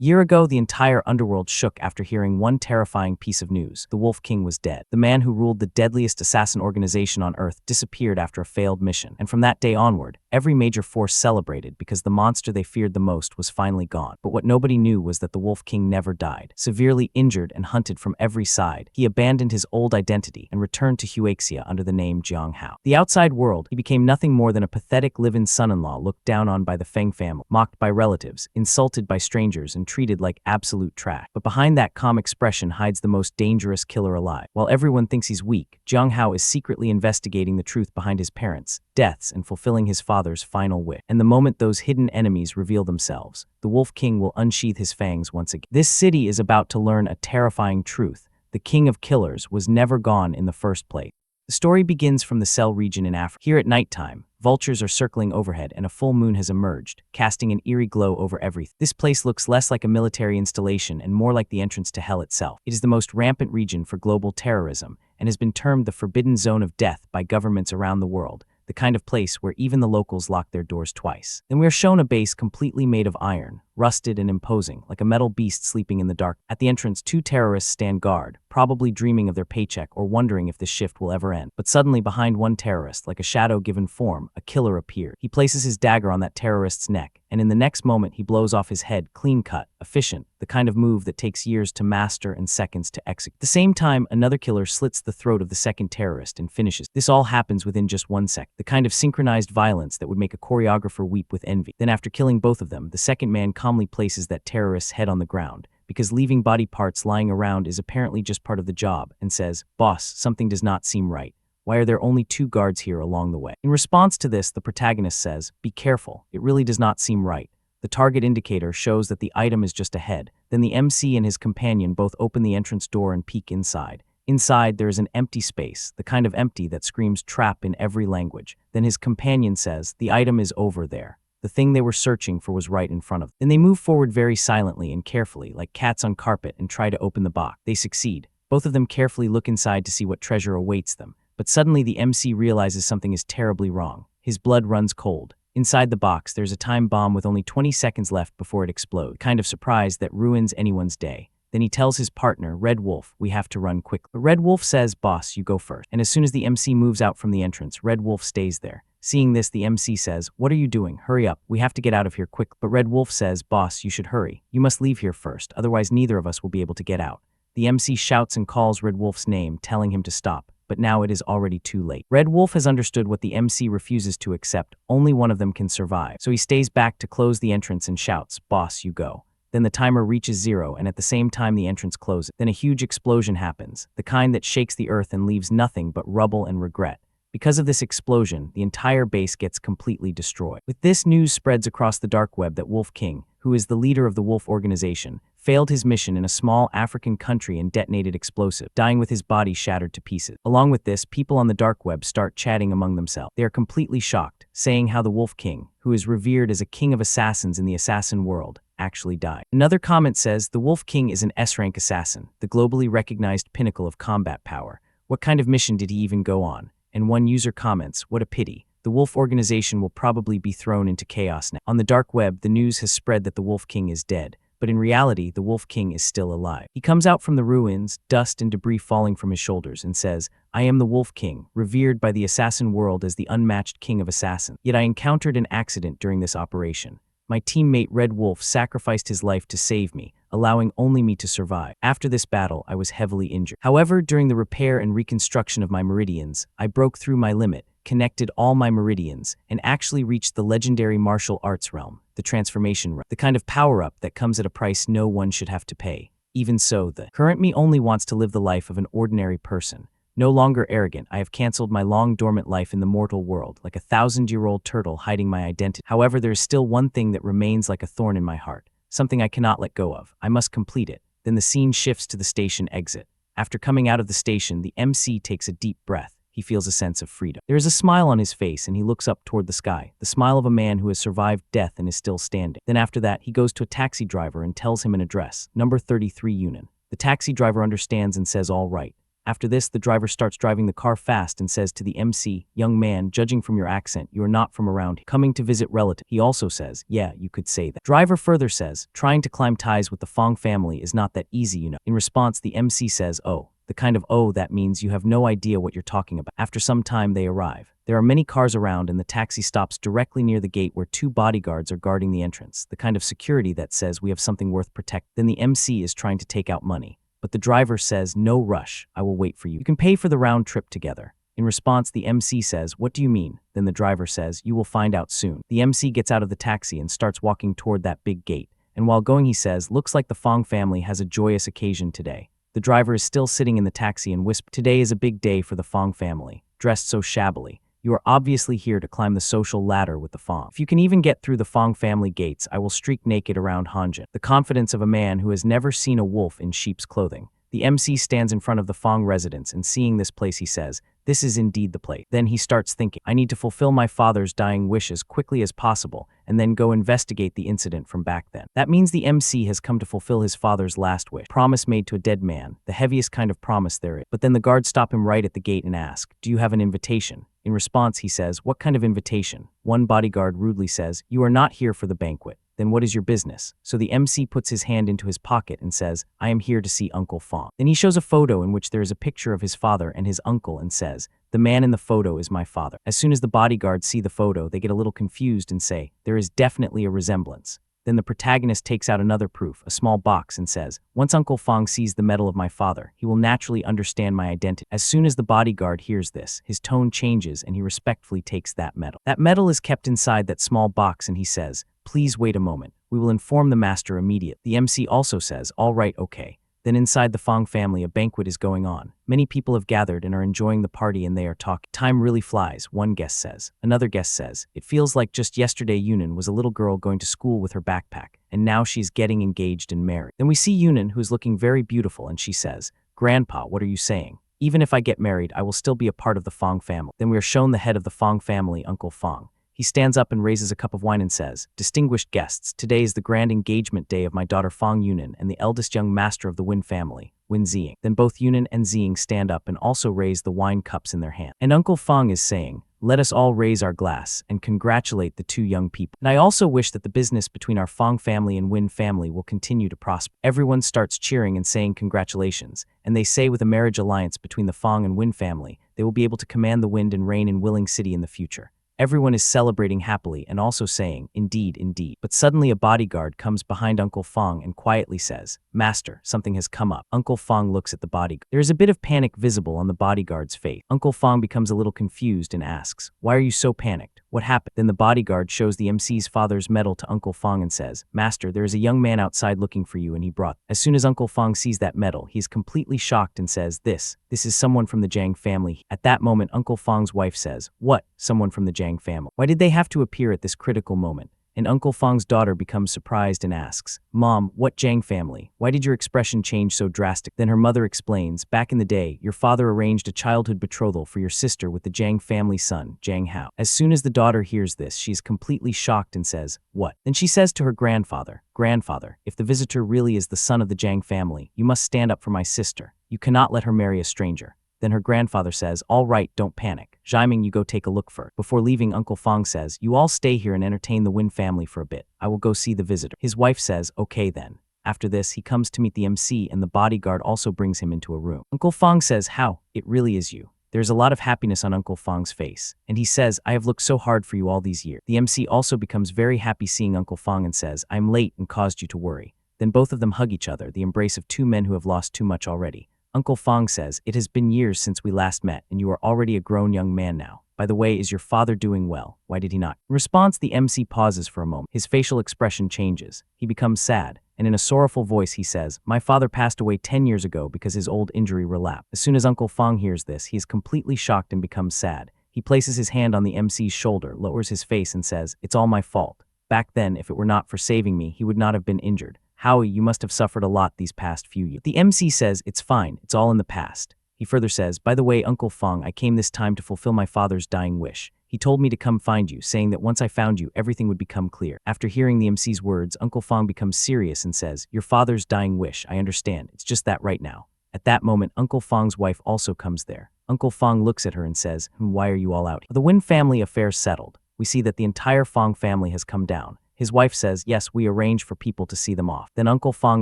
Year ago, the entire underworld shook after hearing one terrifying piece of news. The Wolf King was dead. The man who ruled the deadliest assassin organization on Earth disappeared after a failed mission. And from that day onward, every major force celebrated because the monster they feared the most was finally gone. But what nobody knew was that the Wolf King never died. Severely injured and hunted from every side, he abandoned his old identity and returned to Huaxia under the name Jiang Hao. The outside world, he became nothing more than a pathetic live-in son-in-law looked down on by the Feng family, mocked by relatives, insulted by strangers, and treated like absolute trash. But behind that calm expression hides the most dangerous killer alive. While everyone thinks he's weak, Jiang Hao is secretly investigating the truth behind his parents' deaths and fulfilling his father's final wish. And the moment those hidden enemies reveal themselves, the Wolf King will unsheath his fangs once again. This city is about to learn a terrifying truth. The king of killers was never gone in the first place. The story begins from the Cell region in Africa. Here at nighttime, vultures are circling overhead and a full moon has emerged, casting an eerie glow over everything. This place looks less like a military installation and more like the entrance to hell itself. It is the most rampant region for global terrorism and has been termed the forbidden zone of death by governments around the world, the kind of place where even the locals lock their doors twice. Then we are shown a base completely made of iron, rusted and imposing, like a metal beast sleeping in the dark. At the entrance, two terrorists stand guard, probably dreaming of their paycheck or wondering if this shift will ever end. But suddenly, behind one terrorist, like a shadow given form, a killer appears. He places his dagger on that terrorist's neck, and in the next moment he blows off his head, clean-cut, efficient, the kind of move that takes years to master and seconds to execute. At the same time, another killer slits the throat of the second terrorist and finishes. This all happens within just 1 second, the kind of synchronized violence that would make a choreographer weep with envy. Then after killing both of them, the second man calmly places that terrorist's head on the ground, because leaving body parts lying around is apparently just part of the job, and says, "Boss, something does not seem right. Why are there only 2 guards here along the way?" In response to this, the protagonist says, "Be careful, it really does not seem right." The target indicator shows that the item is just ahead. Then the MC and his companion both open the entrance door and peek inside. Inside, there is an empty space, the kind of empty that screams trap in every language. Then his companion says, "The item is over there. The thing they were searching for was right in front of them." Then they move forward very silently and carefully, like cats on carpet, and try to open the box. They succeed. Both of them carefully look inside to see what treasure awaits them. But suddenly the MC realizes something is terribly wrong. His blood runs cold. Inside the box, there's a time bomb with only 20 seconds left before it explodes, kind of surprised that ruins anyone's day. Then he tells his partner, Red Wolf, "We have to run quickly." But Red Wolf says, "Boss, you go first." And as soon as the MC moves out from the entrance, Red Wolf stays there. Seeing this, the MC says, "What are you doing? Hurry up. We have to get out of here quick." But Red Wolf says, "Boss, you should hurry. You must leave here first, otherwise neither of us will be able to get out." The MC shouts and calls Red Wolf's name, telling him to stop. But now it is already too late. Red Wolf has understood what the MC refuses to accept. Only one of them can survive. So he stays back to close the entrance and shouts, "Boss, you go." Then the timer reaches 0, and at the same time the entrance closes. Then a huge explosion happens, the kind that shakes the earth and leaves nothing but rubble and regret. Because of this explosion, the entire base gets completely destroyed. With this, news spreads across the dark web that Wolf King, who is the leader of the Wolf organization, failed his mission in a small African country and detonated explosive, dying with his body shattered to pieces. Along with this, people on the dark web start chatting among themselves. They are completely shocked, saying how the Wolf King, who is revered as a king of assassins in the assassin world, actually died. Another comment says, "The Wolf King is an S-rank assassin, the globally recognized pinnacle of combat power. What kind of mission did he even go on?" And one user comments, "What a pity. The Wolf organization will probably be thrown into chaos now." On the dark web, the news has spread that the Wolf King is dead, but in reality, the Wolf King is still alive. He comes out from the ruins, dust and debris falling from his shoulders, and says, "I am the Wolf King, revered by the assassin world as the unmatched king of assassins. Yet I encountered an accident during this operation. My teammate Red Wolf sacrificed his life to save me, allowing only me to survive. After this battle, I was heavily injured. However, during the repair and reconstruction of my meridians, I broke through my limit, connected all my meridians, and actually reached the legendary martial arts realm, the transformation realm, the kind of power-up that comes at a price no one should have to pay. Even so, the current me only wants to live the life of an ordinary person. No longer arrogant, I have cancelled my long-dormant life in the mortal world, like a 1,000-year-old turtle hiding my identity. However, there is still one thing that remains like a thorn in my heart, something I cannot let go of. I must complete it." Then the scene shifts to the station exit. After coming out of the station, the MC takes a deep breath. He feels a sense of freedom. There is a smile on his face, and he looks up toward the sky, the smile of a man who has survived death and is still standing. Then after that, he goes to a taxi driver and tells him an address, number 33 Union. The taxi driver understands and says, "All right." After this, the driver starts driving the car fast and says to the MC, young man, judging from your accent, you are not from around here. Coming to visit relative. He also says, yeah, you could say that. Driver further says, trying to climb ties with the Feng family is not that easy, you know. In response, the MC says, oh, the kind of oh that means you have no idea what you're talking about. After some time, they arrive. There are many cars around and the taxi stops directly near the gate where 2 bodyguards are guarding the entrance, the kind of security that says we have something worth protecting. Then the MC is trying to take out money. But the driver says, no rush, I will wait for you. You can pay for the round trip together. In response, the MC says, what do you mean? Then the driver says, you will find out soon. The MC gets out of the taxi and starts walking toward that big gate. And while going, he says, looks like the Feng family has a joyous occasion today. The driver is still sitting in the taxi and whispers, today is a big day for the Feng family, dressed so shabbily. You are obviously here to climb the social ladder with the Feng. If you can even get through the Feng family gates, I will streak naked around Hanjin. The confidence of a man who has never seen a wolf in sheep's clothing. The MC stands in front of the Feng residence and seeing this place he says, this is indeed the place. Then he starts thinking, I need to fulfill my father's dying wish as quickly as possible and then go investigate the incident from back then. That means the MC has come to fulfill his father's last wish. Promise made to a dead man, the heaviest kind of promise there is. But then the guards stop him right at the gate and ask, do you have an invitation? In response, he says, what kind of invitation? One bodyguard rudely says, you are not here for the banquet. Then what is your business? So the MC puts his hand into his pocket and says, I am here to see Uncle Feng. Then he shows a photo in which there is a picture of his father and his uncle and says, the man in the photo is my father. As soon as the bodyguards see the photo, they get a little confused and say, there is definitely a resemblance. Then the protagonist takes out another proof, a small box, and says, once Uncle Feng sees the medal of my father, he will naturally understand my identity. As soon as the bodyguard hears this, his tone changes and he respectfully takes that medal. That medal is kept inside that small box and he says, please wait a moment. We will inform the master immediately. The MC also says, all right, okay. Then inside the Feng family, a banquet is going on. Many people have gathered and are enjoying the party and they are talking. Time really flies, one guest says. Another guest says, it feels like just yesterday Yunan was a little girl going to school with her backpack, and now she's getting engaged and married. Then we see Yunan, who is looking very beautiful, and she says, Grandpa, what are you saying? Even if I get married, I will still be a part of the Feng family. Then we are shown the head of the Feng family, Uncle Feng. He stands up and raises a cup of wine and says, distinguished guests, today is the grand engagement day of my daughter Feng Yunan and the eldest young master of the Win family, Win Ziying. Then both Yunan and Ziying stand up and also raise the wine cups in their hand. And Uncle Feng is saying, let us all raise our glass and congratulate the 2 young people. And I also wish that the business between our Feng family and Win family will continue to prosper. Everyone starts cheering and saying congratulations, and they say with a marriage alliance between the Feng and Win family, they will be able to command the wind and rain in Willing City in the future. Everyone is celebrating happily and also saying, indeed, indeed. But suddenly a bodyguard comes behind Uncle Feng and quietly says, Master, something has come up. Uncle Feng looks at the bodyguard. There is a bit of panic visible on the bodyguard's face. Uncle Feng becomes a little confused and asks, why are you so panicked? What happened? Then the bodyguard shows the MC's father's medal to Uncle Feng and says, Master, there is a young man outside looking for you and he brought. As soon as Uncle Feng sees that medal, he is completely shocked and says, this is someone from the Jiang family. At that moment, Uncle Feng's wife says, what? Someone from the Jiang family? Why did they have to appear at this critical moment? And Uncle Feng's daughter becomes surprised and asks, Mom, what Jiang family? Why did your expression change so drastic? Then her mother explains, back in the day, your father arranged a childhood betrothal for your sister with the Jiang family son, Jiang Hao. As soon as the daughter hears this, she is completely shocked and says, what? Then she says to her grandfather, Grandfather, if the visitor really is the son of the Jiang family, you must stand up for my sister. You cannot let her marry a stranger. Then her grandfather says, all right, don't panic. Jiaming, you go take a look first. Before leaving, Uncle Feng says, you all stay here and entertain the Win family for a bit. I will go see the visitor. His wife says, okay then. After this, he comes to meet the MC and the bodyguard also brings him into a room. Uncle Feng says, how? It really is you. There's a lot of happiness on Uncle Feng's face. And he says, I have looked so hard for you all these years. The MC also becomes very happy seeing Uncle Feng and says, I'm late and caused you to worry. Then both of them hug each other, the embrace of 2 men who have lost too much already. Uncle Feng says, it has been years since we last met and you are already a grown young man now. By the way, is your father doing well? Why did he not? In response, the MC pauses for a moment. His facial expression changes. He becomes sad, and in a sorrowful voice he says, my father passed away 10 years ago because his old injury relapsed. As soon as Uncle Feng hears this, he is completely shocked and becomes sad. He places his hand on the MC's shoulder, lowers his face and says, it's all my fault. Back then, if it were not for saving me, he would not have been injured. Howie, you must have suffered a lot these past few years. The MC says, it's fine, it's all in the past. He further says, by the way, Uncle Feng, I came this time to fulfill my father's dying wish. He told me to come find you, saying that once I found you, everything would become clear. After hearing the MC's words, Uncle Feng becomes serious and says, your father's dying wish, I understand, it's just that right now. At that moment, Uncle Feng's wife also comes there. Uncle Feng looks at her and says, "Why are you all out?" The Win family affair settled. We see that the entire Feng family has come down. His wife says, "Yes, we arranged for people to see them off." Then Uncle Feng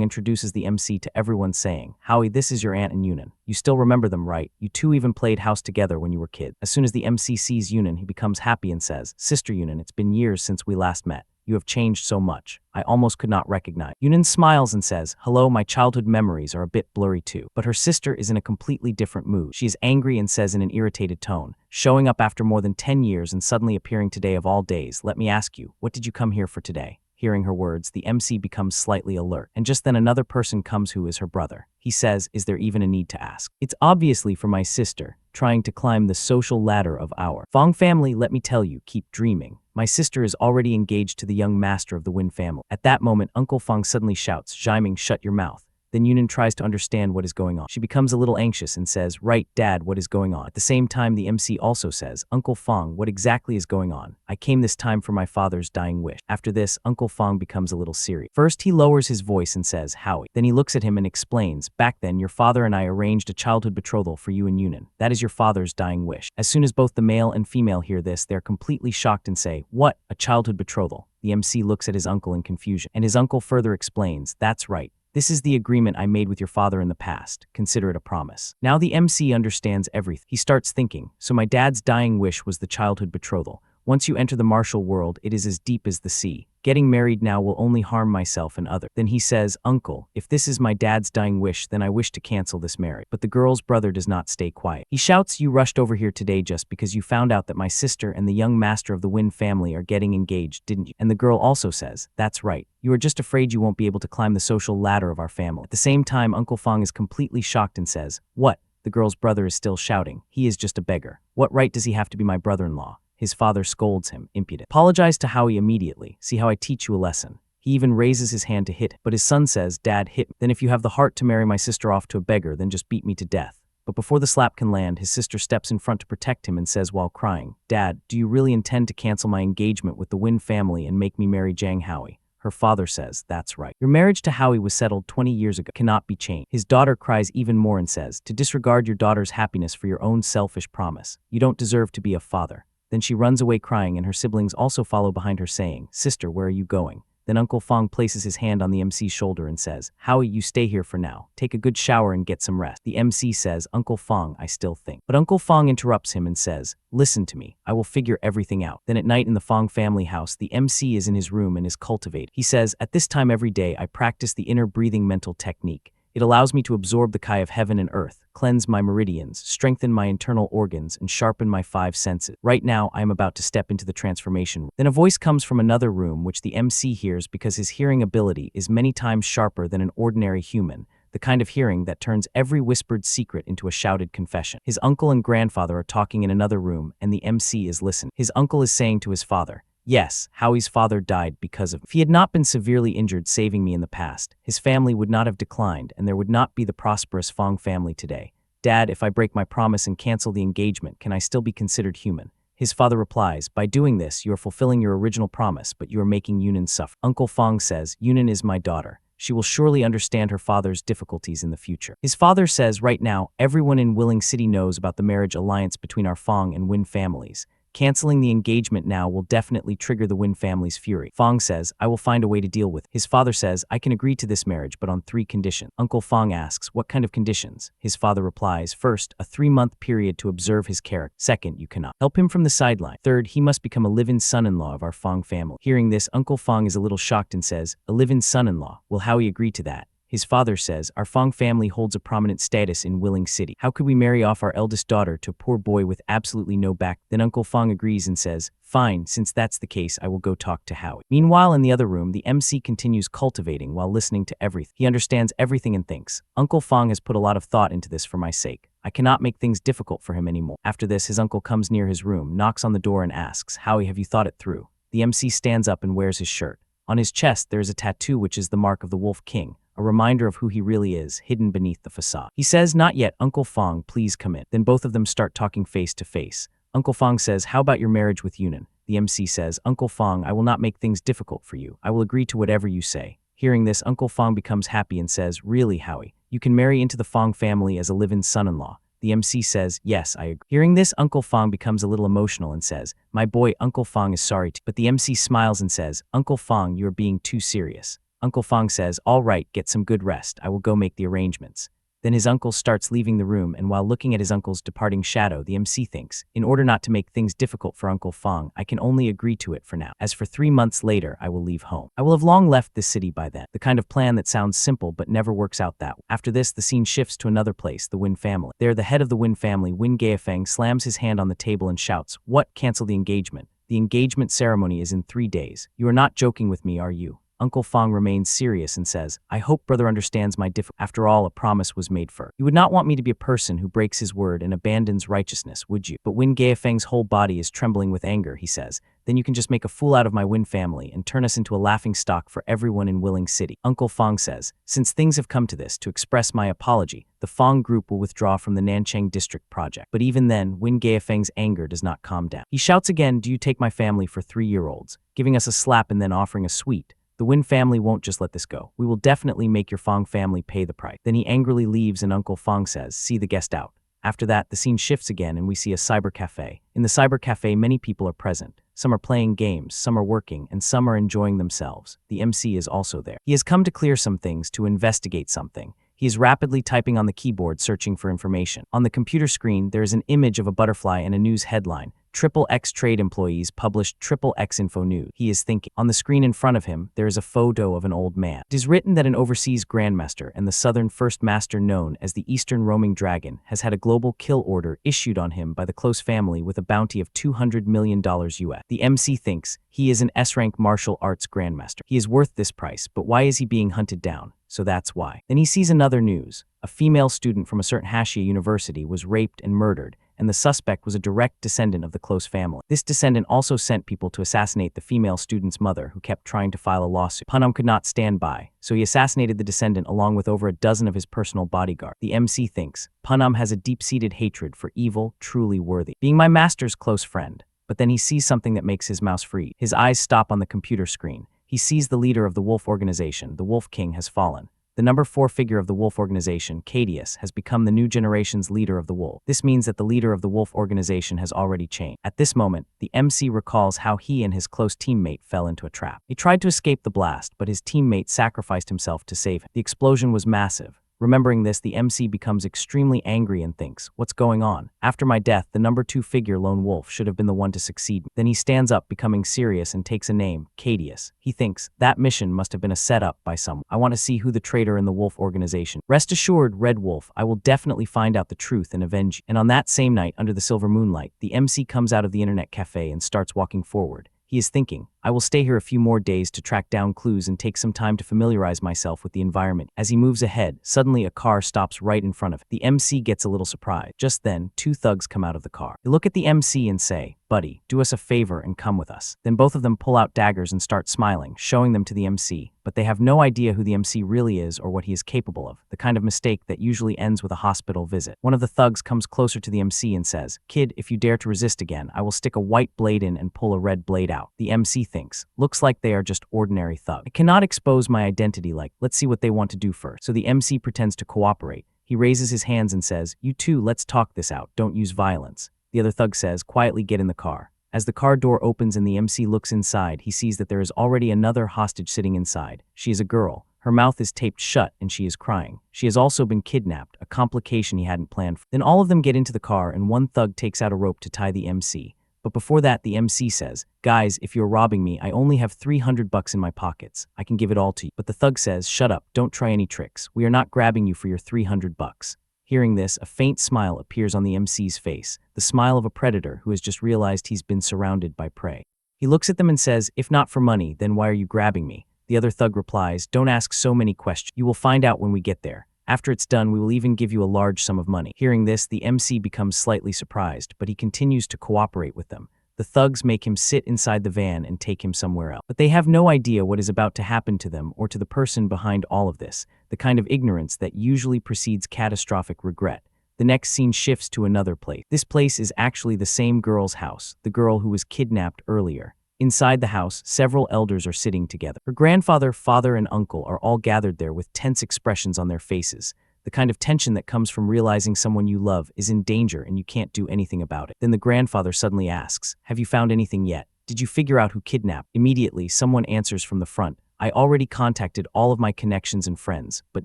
introduces the MC to everyone saying, "Howie, this is your aunt and Yunan. You still remember them, right? You two even played house together when you were kids." As soon as the MC sees Yunan, he becomes happy and says, "Sister Yunan, it's been years since we last met. You have changed so much. I almost could not recognize." Yunan smiles and says, "Hello, my childhood memories are a bit blurry too." But her sister is in a completely different mood. She is angry and says in an irritated tone, "Showing up after more than 10 years and suddenly appearing today of all days, let me ask you, what did you come here for today?" Hearing her words, the MC becomes slightly alert, and just then another person comes who is her brother. He says, "Is there even a need to ask?" "It's obviously for my sister, trying to climb the social ladder of our Feng family. Let me tell you, keep dreaming. My sister is already engaged to the young master of the Win family." At that moment, Uncle Feng suddenly shouts, "Jiming, shut your mouth." Then Yunan tries to understand what is going on. She becomes a little anxious and says, "Right, Dad, what is going on?" At the same time, the MC also says, "Uncle Feng, what exactly is going on? I came this time for my father's dying wish." After this, Uncle Feng becomes a little serious. First, he lowers his voice and says, "Howie." Then he looks at him and explains, "Back then, your father and I arranged a childhood betrothal for you and Yunan. That is your father's dying wish." As soon as both the male and female hear this, they're completely shocked and say, "What? A childhood betrothal?" The MC looks at his uncle in confusion, and his uncle further explains, "That's right. This is the agreement I made with your father in the past. Consider it a promise." Now the MC understands everything. He starts thinking, so my dad's dying wish was the childhood betrothal. Once you enter the martial world, it is as deep as the sea. Getting married now will only harm myself and others. Then he says, "Uncle, if this is my dad's dying wish, then I wish to cancel this marriage." But the girl's brother does not stay quiet. He shouts, "You rushed over here today just because you found out that my sister and the young master of the Win family are getting engaged, didn't you?" And the girl also says, "That's right. You are just afraid you won't be able to climb the social ladder of our family." At the same time, Uncle Feng is completely shocked and says, "What?" The girl's brother is still shouting, "He is just a beggar. What right does he have to be my brother-in-law?" His father scolds him, impudent. "Apologize to Howie immediately. See how I teach you a lesson." He even raises his hand to hit him, but his son says, "Dad, hit me. Then if you have the heart to marry my sister off to a beggar, then just beat me to death." But before the slap can land, his sister steps in front to protect him and says while crying, "Dad, do you really intend to cancel my engagement with the Win family and make me marry Jiang Hao?" Her father says, "That's right. Your marriage to Howie was settled 20 years ago. Cannot be changed." His daughter cries even more and says, "To disregard your daughter's happiness for your own selfish promise. You don't deserve to be a father." Then she runs away crying and her siblings also follow behind her saying, "Sister, where are you going?" Then Uncle Feng places his hand on the MC's shoulder and says, "Howie, you stay here for now. Take a good shower and get some rest." The MC says, "Uncle Feng, I still think." But Uncle Feng interrupts him and says, "Listen to me. I will figure everything out." Then at night in the Feng family house, the MC is in his room and is cultivated. He says, "At this time every day I practice the inner breathing mental technique. It allows me to absorb the Kai of heaven and earth, cleanse my meridians, strengthen my internal organs, and sharpen my 5 senses. Right now, I am about to step into the transformation room." Then a voice comes from another room which the MC hears because his hearing ability is many times sharper than an ordinary human, the kind of hearing that turns every whispered secret into a shouted confession. His uncle and grandfather are talking in another room, and the MC is listening. His uncle is saying to his father, "Yes, Howie's father died because of. If he had not been severely injured saving me in the past, his family would not have declined and there would not be the prosperous Feng family today. Dad, if I break my promise and cancel the engagement, can I still be considered human?" His father replies, "By doing this, you are fulfilling your original promise, but you are making Yunan suffer." Uncle Feng says, "Yunan is my daughter. She will surely understand her father's difficulties in the future." His father says, "Right now, everyone in Willing City knows about the marriage alliance between our Feng and Win families. Canceling the engagement now will definitely trigger the Win family's fury." Feng says, "I will find a way to deal with it." His father says, "I can agree to this marriage, but on 3 conditions. Uncle Feng asks, "What kind of conditions?" His father replies, "First, a 3-month period to observe his character. Second, you cannot help him from the sideline. Third, he must become a live-in son-in-law of our Feng family." Hearing this, Uncle Feng is a little shocked and says, "A live-in son-in-law? Will Howie agree to that?" His father says, "Our Feng family holds a prominent status in Willing City. How could we marry off our eldest daughter to a poor boy with absolutely no back?" Then Uncle Feng agrees and says, "Fine, since that's the case, I will go talk to Howie." Meanwhile, in the other room, the MC continues cultivating while listening to everything. He understands everything and thinks, "Uncle Feng has put a lot of thought into this for my sake. I cannot make things difficult for him anymore." After this, his uncle comes near his room, knocks on the door and asks, "Howie, have you thought it through?" The MC stands up and wears his shirt. On his chest, there is a tattoo which is the mark of the Wolf King, a reminder of who he really is, hidden beneath the facade. He says, "Not yet, Uncle Feng, please come in." Then both of them start talking face to face. Uncle Feng says, "How about your marriage with Yunan?" The MC says, "Uncle Feng, I will not make things difficult for you. I will agree to whatever you say." Hearing this, Uncle Feng becomes happy and says, "Really, Howie? You can marry into the Feng family as a live-in son-in-law." The MC says, "Yes, I agree." Hearing this, Uncle Feng becomes a little emotional and says, "My boy, Uncle Feng is sorry to." But the MC smiles and says, "Uncle Feng, you are being too serious." Uncle Feng says, "All right, get some good rest. I will go make the arrangements." Then his uncle starts leaving the room, and while looking at his uncle's departing shadow, the MC thinks, in order not to make things difficult for Uncle Feng, I can only agree to it for now. As for 3 months later, I will leave home. I will have long left this city by then. The kind of plan that sounds simple but never works out that way. After this, the scene shifts to another place, the Win family. There, the head of the Win family, Win Gaifeng, slams his hand on the table and shouts, "What? Cancel the engagement. The engagement ceremony is in 3 days. You are not joking with me, are you?" Uncle Feng remains serious and says, "I hope brother understands my After all, a promise was made first. You would not want me to be a person who breaks his word and abandons righteousness, would you?" But Win Gaifeng's whole body is trembling with anger, he says, "Then you can just make a fool out of my Win family and turn us into a laughing stock for everyone in Willing City." Uncle Feng says, "Since things have come to this, to express my apology, the Feng group will withdraw from the Nanchang district project." But even then, Win Gaifeng's anger does not calm down. He shouts again, "Do you take my family for 3-year-olds, giving us a slap and then offering a sweet? The Win family won't just let this go. We will definitely make your Feng family pay the price." Then he angrily leaves and Uncle Feng says, "See the guest out." After that, the scene shifts again and we see a cyber cafe. In the cyber cafe, many people are present. Some are playing games, some are working, and some are enjoying themselves. The MC is also there. He has come to clear some things, to investigate something. He is rapidly typing on the keyboard, searching for information. On the computer screen, there is an image of a butterfly and a news headline. "XXX trade employees published XXX info news." He is thinking. On the screen in front of him, there is a photo of an old man. It is written that an overseas grandmaster and the southern first master known as the Eastern Roaming Dragon has had a global kill order issued on him by the close family with a bounty of $200 million US. The MC thinks he is an S-rank martial arts grandmaster. He is worth this price, but why is he being hunted down? So that's why. Then he sees another news. A female student from a certain Huaxia university was raped and murdered, and the suspect was a direct descendant of the close family. This descendant also sent people to assassinate the female student's mother, who kept trying to file a lawsuit. Panam could not stand by, so he assassinated the descendant along with over a dozen of his personal bodyguards. The MC thinks, Panam has a deep-seated hatred for evil, truly worthy. Being my master's close friend. But then he sees something that makes his mouse freeze. His eyes stop on the computer screen. He sees the leader of the Wolf organization, the Wolf King, has fallen. The number 4 figure of the Wolf organization, Cadius, has become the new generation's leader of the Wolf. This means that the leader of the Wolf organization has already changed. At this moment, the MC recalls how he and his close teammate fell into a trap. He tried to escape the blast, but his teammate sacrificed himself to save him. The explosion was massive. Remembering this, the MC becomes extremely angry and thinks, "What's going on? After my death, the number 2 figure, Lone Wolf, should have been the one to succeed me." Then he stands up, becoming serious, and takes a name, Cadius. He thinks, that mission must have been a setup by someone. I want to see who the traitor in the Wolf organization. Rest assured, Red Wolf, I will definitely find out the truth and avenge you. And on that same night, under the silver moonlight, the MC comes out of the internet cafe and starts walking forward. He is thinking, I will stay here a few more days to track down clues and take some time to familiarize myself with the environment. As he moves ahead, suddenly a car stops right in front of him. The MC gets a little surprised. Just then, 2 thugs come out of the car. They look at the MC and say, "Buddy, do us a favor and come with us." Then both of them pull out daggers and start smiling, showing them to the MC. But they have no idea who the MC really is or what he is capable of, the kind of mistake that usually ends with a hospital visit. One of the thugs comes closer to the MC and says, "Kid, if you dare to resist again, I will stick a white blade in and pull a red blade out." The MC thinks, looks like they are just ordinary thugs. I cannot expose my identity, let's see what they want to do first. So the MC pretends to cooperate. He raises his hands and says, "You two, let's talk this out. Don't use violence." The other thug says, "Quietly get in the car." As the car door opens and the MC looks inside, he sees that there is already another hostage sitting inside. She is a girl. Her mouth is taped shut and she is crying. She has also been kidnapped, a complication he hadn't planned for. Then all of them get into the car and one thug takes out a rope to tie the MC. But before that, the MC says, "Guys, if you're robbing me, I only have $300 in my pockets. I can give it all to you." But the thug says, "Shut up, don't try any tricks. We are not grabbing you for your $300. Hearing this, a faint smile appears on the MC's face, the smile of a predator who has just realized he's been surrounded by prey. He looks at them and says, "If not for money, then why are you grabbing me?" The other thug replies, "Don't ask so many questions. You will find out when we get there. After it's done, we will even give you a large sum of money." Hearing this, the MC becomes slightly surprised, but he continues to cooperate with them. The thugs make him sit inside the van and take him somewhere else. But they have no idea what is about to happen to them or to the person behind all of this, the kind of ignorance that usually precedes catastrophic regret. The next scene shifts to another place. This place is actually the same girl's house, the girl who was kidnapped earlier. Inside the house, several elders are sitting together. Her grandfather, father, and uncle are all gathered there with tense expressions on their faces. The kind of tension that comes from realizing someone you love is in danger and you can't do anything about it. Then the grandfather suddenly asks, "Have you found anything yet? Did you figure out who kidnapped?" Immediately, someone answers from the front, "I already contacted all of my connections and friends, but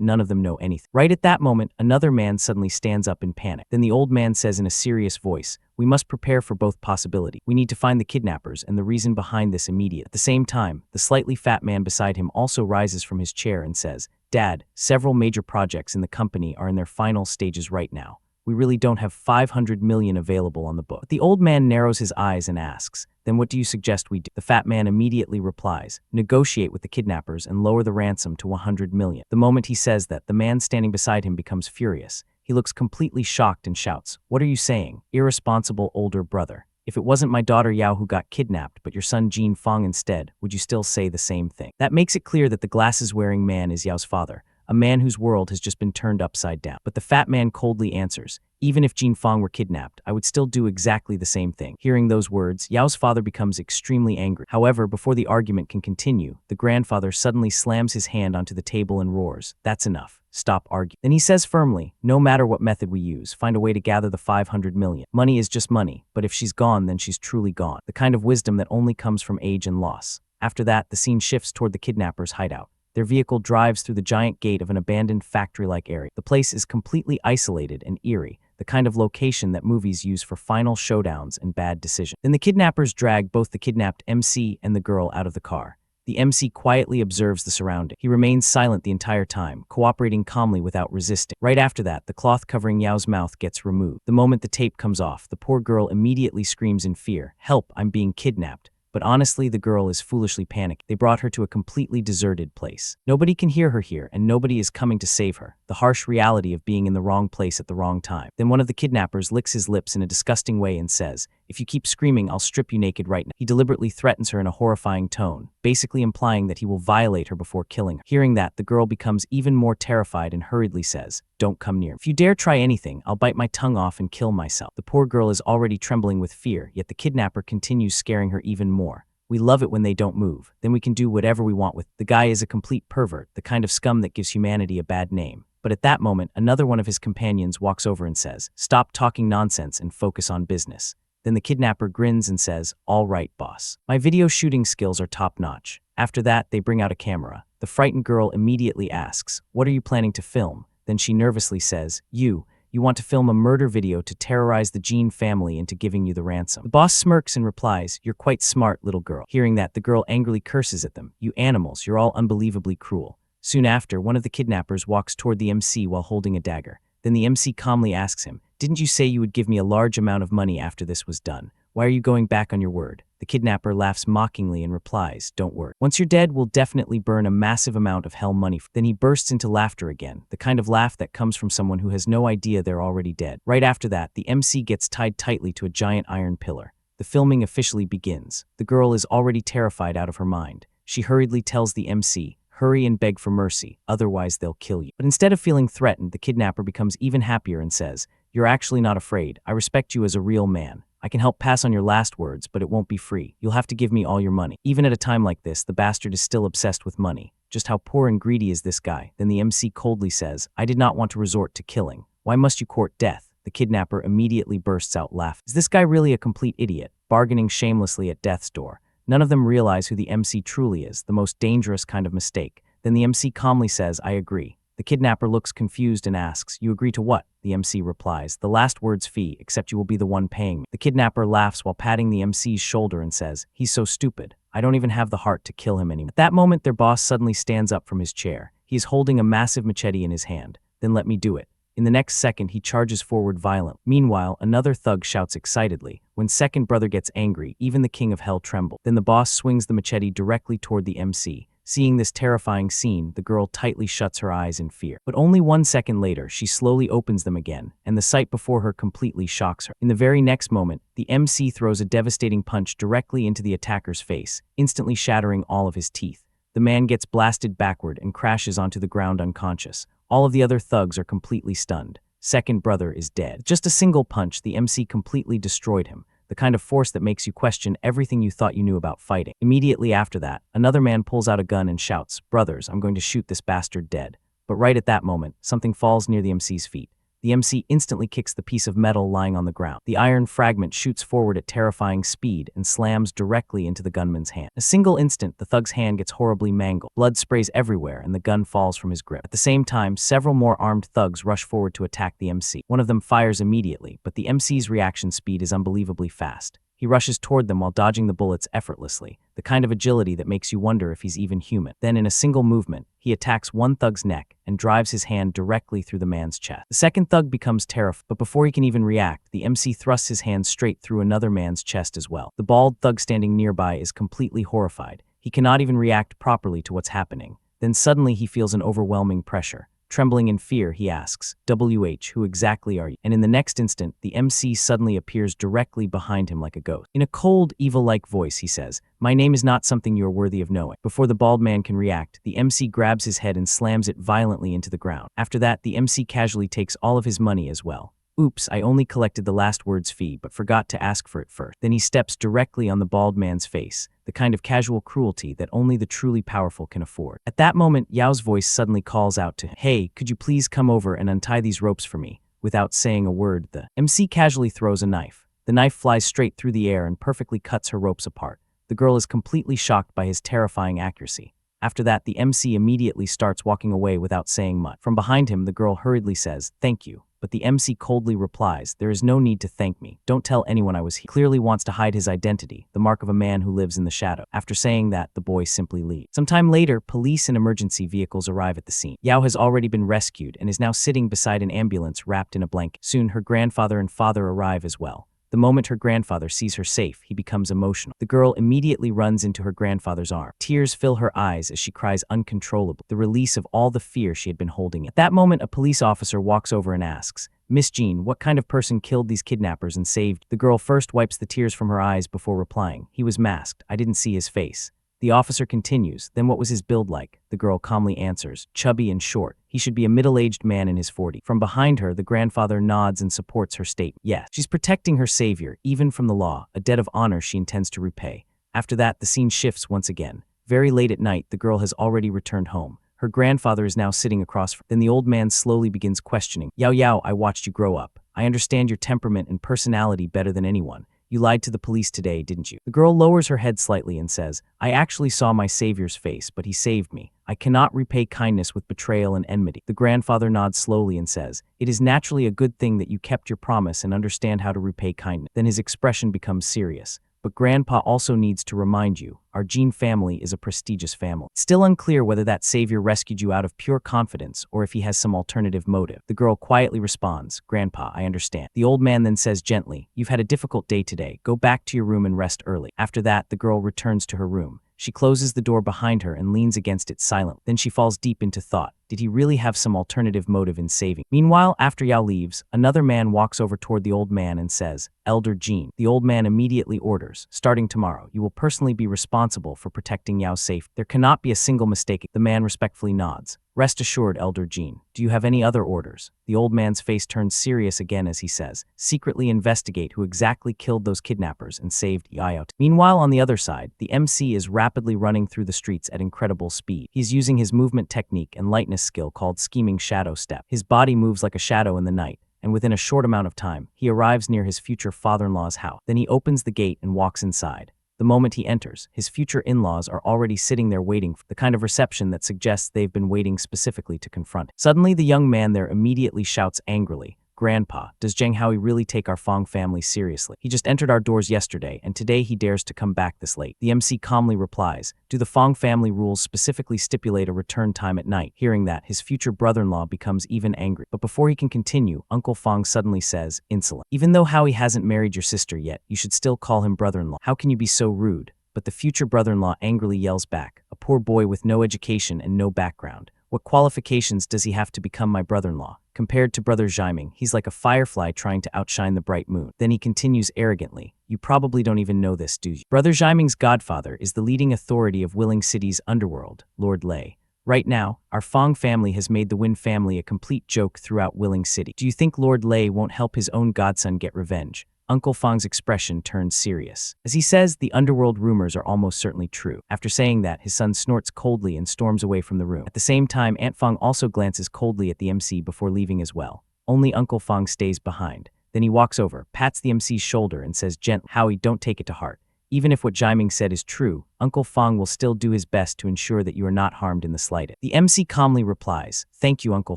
none of them know anything." Right at that moment, another man suddenly stands up in panic. Then the old man says in a serious voice, "We must prepare for both possibilities. We need to find the kidnappers and the reason behind this immediately." At the same time, the slightly fat man beside him also rises from his chair and says, "Dad, several major projects in the company are in their final stages right now. We really don't have 500 million available on the book." But the old man narrows his eyes and asks, "Then what do you suggest we do?" The fat man immediately replies, "Negotiate with the kidnappers and lower the ransom to 100 million. The moment he says that, the man standing beside him becomes furious. He looks completely shocked and shouts, "What are you saying, irresponsible older brother? If it wasn't my daughter Yao who got kidnapped, but your son Jiang Feng instead, would you still say the same thing?" That makes it clear that the glasses-wearing man is Yao's father, a man whose world has just been turned upside down. But the fat man coldly answers, "Even if Jiang Feng were kidnapped, I would still do exactly the same thing." Hearing those words, Yao's father becomes extremely angry. However, before the argument can continue, the grandfather suddenly slams his hand onto the table and roars, "That's enough. Stop arguing." Then he says firmly, "No matter what method we use, find a way to gather the 500 million. Money is just money, but if she's gone, then she's truly gone." The kind of wisdom that only comes from age and loss. After that, the scene shifts toward the kidnappers' hideout. Their vehicle drives through the giant gate of an abandoned factory-like area. The place is completely isolated and eerie, the kind of location that movies use for final showdowns and bad decisions. Then the kidnappers drag both the kidnapped MC and the girl out of the car. The MC quietly observes the surrounding. He remains silent the entire time, cooperating calmly without resisting. Right after that, the cloth covering Yao's mouth gets removed. The moment the tape comes off, the poor girl immediately screams in fear, "Help, I'm being kidnapped." But honestly, the girl is foolishly panicking. They brought her to a completely deserted place. Nobody can hear her here, and nobody is coming to save her. The harsh reality of being in the wrong place at the wrong time. Then one of the kidnappers licks his lips in a disgusting way and says, "If you keep screaming, I'll strip you naked right now." He deliberately threatens her in a horrifying tone, basically implying that he will violate her before killing her. Hearing that, the girl becomes even more terrified and hurriedly says, "Don't come near me. If you dare try anything, I'll bite my tongue off and kill myself." The poor girl is already trembling with fear, yet the kidnapper continues scaring her even more. "We love it when they don't move. Then we can do whatever we want with." The guy is a complete pervert, the kind of scum that gives humanity a bad name. But at that moment, another one of his companions walks over and says, "Stop talking nonsense and focus on business." Then the kidnapper grins and says, "All right, boss. My video shooting skills are top-notch." After that, they bring out a camera. The frightened girl immediately asks, "What are you planning to film?" Then she nervously says, You want to film a murder video to terrorize the Jean family into giving you the ransom." The boss smirks and replies, "You're quite smart, little girl." Hearing that, the girl angrily curses at them, "You animals, you're all unbelievably cruel." Soon after, one of the kidnappers walks toward the MC while holding a dagger. Then the MC calmly asks him, "Didn't you say you would give me a large amount of money after this was done? Why are you going back on your word?" The kidnapper laughs mockingly and replies, "Don't worry. Once you're dead, we'll definitely burn a massive amount of hell money." Then he bursts into laughter again, the kind of laugh that comes from someone who has no idea they're already dead. Right after that, the MC gets tied tightly to a giant iron pillar. The filming officially begins. The girl is already terrified out of her mind. She hurriedly tells the MC, "Hurry and beg for mercy, otherwise they'll kill you." But instead of feeling threatened, the kidnapper becomes even happier and says, "You're actually not afraid. I respect you as a real man. I can help pass on your last words, but it won't be free. You'll have to give me all your money." Even at a time like this, the bastard is still obsessed with money. Just how poor and greedy is this guy? Then the MC coldly says, "I did not want to resort to killing. Why must you court death?" The kidnapper immediately bursts out laughing. Is this guy really a complete idiot, bargaining shamelessly at death's door? None of them realize who the MC truly is, the most dangerous kind of mistake. Then the MC calmly says, "I agree." The kidnapper looks confused and asks, "You agree to what?" The MC replies, "The last word's fee, except you will be the one paying me." The kidnapper laughs while patting the MC's shoulder and says, "He's so stupid. I don't even have the heart to kill him anymore." At that moment, their boss suddenly stands up from his chair. He is holding a massive machete in his hand. "Then let me do it." In the next second, he charges forward violently. Meanwhile, another thug shouts excitedly. When second brother gets angry, even the king of hell trembles. Then the boss swings the machete directly toward the MC. Seeing this terrifying scene, the girl tightly shuts her eyes in fear. But only 1 second later, she slowly opens them again, and the sight before her completely shocks her. In the very next moment, the MC throws a devastating punch directly into the attacker's face, instantly shattering all of his teeth. The man gets blasted backward and crashes onto the ground unconscious. All of the other thugs are completely stunned. Second brother is dead. Just a single punch, the MC completely destroyed him. the kind of force that makes you question everything you thought you knew about fighting. Immediately after that, another man pulls out a gun and shouts, "Brothers, I'm going to shoot this bastard dead." But right at that moment, something falls near the MC's feet. The MC instantly kicks the piece of metal lying on the ground. The iron fragment shoots forward at terrifying speed and slams directly into the gunman's hand. In a single instant, the thug's hand gets horribly mangled. Blood sprays everywhere and the gun falls from his grip. At the same time, several more armed thugs rush forward to attack the MC. One of them fires immediately, but the MC's reaction speed is unbelievably fast. He rushes toward them while dodging the bullets effortlessly, the kind of agility that makes you wonder if he's even human. Then, in a single movement, he attacks one thug's neck and drives his hand directly through the man's chest. The second thug becomes terrified, but before he can even react, the MC thrusts his hand straight through another man's chest as well. The bald thug standing nearby is completely horrified. He cannot even react properly to what's happening. Then suddenly he feels an overwhelming pressure. Trembling in fear, he asks, "WH, who exactly are you?" And in the next instant, the MC suddenly appears directly behind him like a ghost. In a cold, evil-like voice, he says, "My name is not something you are worthy of knowing." Before the bald man can react, the MC grabs his head and slams it violently into the ground. After that, the MC casually takes all of his money as well. "Oops, I only collected the last word's fee, but forgot to ask for it first." Then he steps directly on the bald man's face, the kind of casual cruelty that only the truly powerful can afford. At that moment, Yao's voice suddenly calls out to him, "Hey, could you please come over and untie these ropes for me?" Without saying a word, the MC casually throws a knife. The knife flies straight through the air and perfectly cuts her ropes apart. The girl is completely shocked by his terrifying accuracy. After that, the MC immediately starts walking away without saying much. From behind him, the girl hurriedly says, "Thank you." But the MC coldly replies, "There is no need to thank me. Don't tell anyone I was here." He clearly wants to hide his identity, the mark of a man who lives in the shadow. After saying that, the boy simply leaves. Sometime later, police and emergency vehicles arrive at the scene. Yao has already been rescued and is now sitting beside an ambulance wrapped in a blanket. Soon, her grandfather and father arrive as well. The moment her grandfather sees her safe, he becomes emotional. The girl immediately runs into her grandfather's arm. Tears fill her eyes as she cries uncontrollably, the release of all the fear she had been holding in. At that moment, a police officer walks over and asks, "Miss Jean, what kind of person killed these kidnappers and saved?" The girl first wipes the tears from her eyes before replying, "He was masked. I didn't see his face." The officer continues, "Then what was his build like?" The girl calmly answers, "Chubby and short. He should be a middle-aged man in his 40s. From behind her, the grandfather nods and supports her statement. Yes, she's protecting her savior, even from the law, a debt of honor she intends to repay. After that, the scene shifts once again. Very late at night, the girl has already returned home. Her grandfather is now sitting across from her. Then the old man slowly begins questioning, "Yao Yao, I watched you grow up. I understand your temperament and personality better than anyone. You lied to the police today, didn't you?" The girl lowers her head slightly and says, "I actually saw my savior's face, but he saved me. I cannot repay kindness with betrayal and enmity." The grandfather nods slowly and says, "It is naturally a good thing that you kept your promise and understand how to repay kindness." Then his expression becomes serious. "But Grandpa also needs to remind you, our Jean family is a prestigious family." It's still unclear whether that savior rescued you out of pure confidence or if he has some alternative motive. The girl quietly responds, "Grandpa, I understand." The old man then says gently, "You've had a difficult day today. Go back to your room and rest early." After that, the girl returns to her room. She closes the door behind her and leans against it silently. Then she falls deep into thought. Did he really have some alternative motive in saving? Meanwhile, after Yao leaves, another man walks over toward the old man and says, "Elder Jean." The old man immediately orders, "Starting tomorrow, you will personally be responsible for protecting Yao's safety. There cannot be a single mistake." The man respectfully nods. "Rest assured, Elder Jean. Do you have any other orders?" The old man's face turns serious again as he says, "Secretly investigate who exactly killed those kidnappers and saved Yao." Meanwhile, on the other side, the MC is rapidly running through the streets at incredible speed. He's using his movement technique and lightness skill called scheming shadow step. His body moves like a shadow in the night, and within a short amount of time, he arrives near his future father-in-law's house. Then he opens the gate and walks inside. The moment he enters, his future in-laws are already sitting there waiting, for the kind of reception that suggests they've been waiting specifically to confront him. Suddenly, the young man there immediately shouts angrily, "Grandpa, does Jiang Hao really take our Feng family seriously? He just entered our doors yesterday, and today he dares to come back this late." The MC calmly replies, "Do the Feng family rules specifically stipulate a return time at night?" Hearing that, his future brother-in-law becomes even angry. But before he can continue, Uncle Feng suddenly says, "Insolent. Even though Howie hasn't married your sister yet, you should still call him brother-in-law. How can you be so rude?" But the future brother-in-law angrily yells back, "A poor boy with no education and no background. What qualifications does he have to become my brother-in-law? Compared to Brother Jiaming, he's like a firefly trying to outshine the bright moon." Then he continues arrogantly, "You probably don't even know this, do you? Brother Jiaming's godfather is the leading authority of Willing City's underworld, Lord Lei. Right now, our Feng family has made the Win family a complete joke throughout Willing City. Do you think Lord Lei won't help his own godson get revenge? Uncle Feng's expression turns serious. As he says, the underworld rumors are almost certainly true. After saying that, his son snorts coldly and storms away from the room. At the same time, Aunt Feng also glances coldly at the MC before leaving as well. Only Uncle Feng stays behind. Then he walks over, pats the MC's shoulder and says gently, "Howie, don't take it to heart. Even if what Jiang said is true, Uncle Feng will still do his best to ensure that you are not harmed in the slightest." The MC calmly replies, "Thank you, Uncle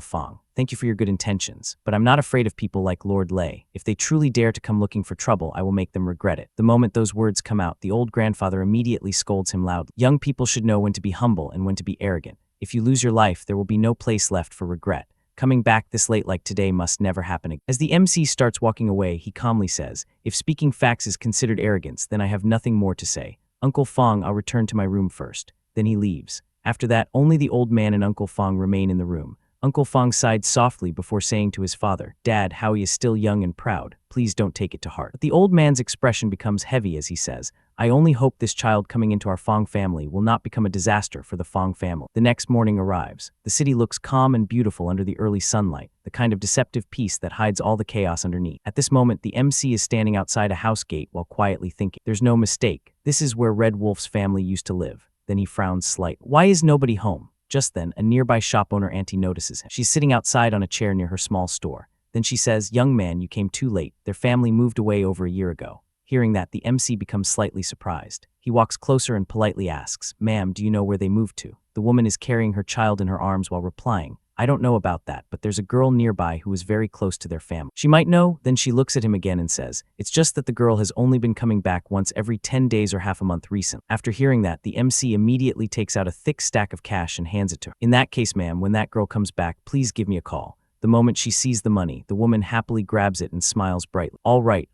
Feng. Thank you for your good intentions, but I'm not afraid of people like Lord Lei. If they truly dare to come looking for trouble, I will make them regret it." The moment those words come out, the old grandfather immediately scolds him loudly. "Young people should know when to be humble and when to be arrogant. If you lose your life, there will be no place left for regret. Coming back this late like today must never happen again." As the MC starts walking away, he calmly says, "If speaking facts is considered arrogance, then I have nothing more to say. Uncle Feng, I'll return to my room first." Then he leaves. After that, only the old man and Uncle Feng remain in the room. Uncle Feng sighed softly before saying to his father, "Dad, Howie is still young and proud. Please don't take it to heart." But the old man's expression becomes heavy as he says, "I only hope this child coming into our Feng family will not become a disaster for the Feng family." The next morning arrives. The city looks calm and beautiful under the early sunlight, the kind of deceptive peace that hides all the chaos underneath. At this moment, the MC is standing outside a house gate while quietly thinking. There's no mistake. This is where Red Wolf's family used to live. Then he frowns slightly. Why is nobody home? Just then, a nearby shop owner auntie notices him. She's sitting outside on a chair near her small store. Then she says, "Young man, you came too late. Their family moved away over a year ago." Hearing that, the MC becomes slightly surprised. He walks closer and politely asks, "Ma'am, do you know where they moved to?" The woman is carrying her child in her arms while replying, "I don't know about that, but there's a girl nearby who is very close to their family. She might know." Then she looks at him again and says, "It's just that the girl has only been coming back once every 10 days or half a month recent." After hearing that, the MC immediately takes out a thick stack of cash and hands it to her. "In that case, ma'am, when that girl comes back, please give me a call." The moment she sees the money, the woman happily grabs it and smiles brightly. All right,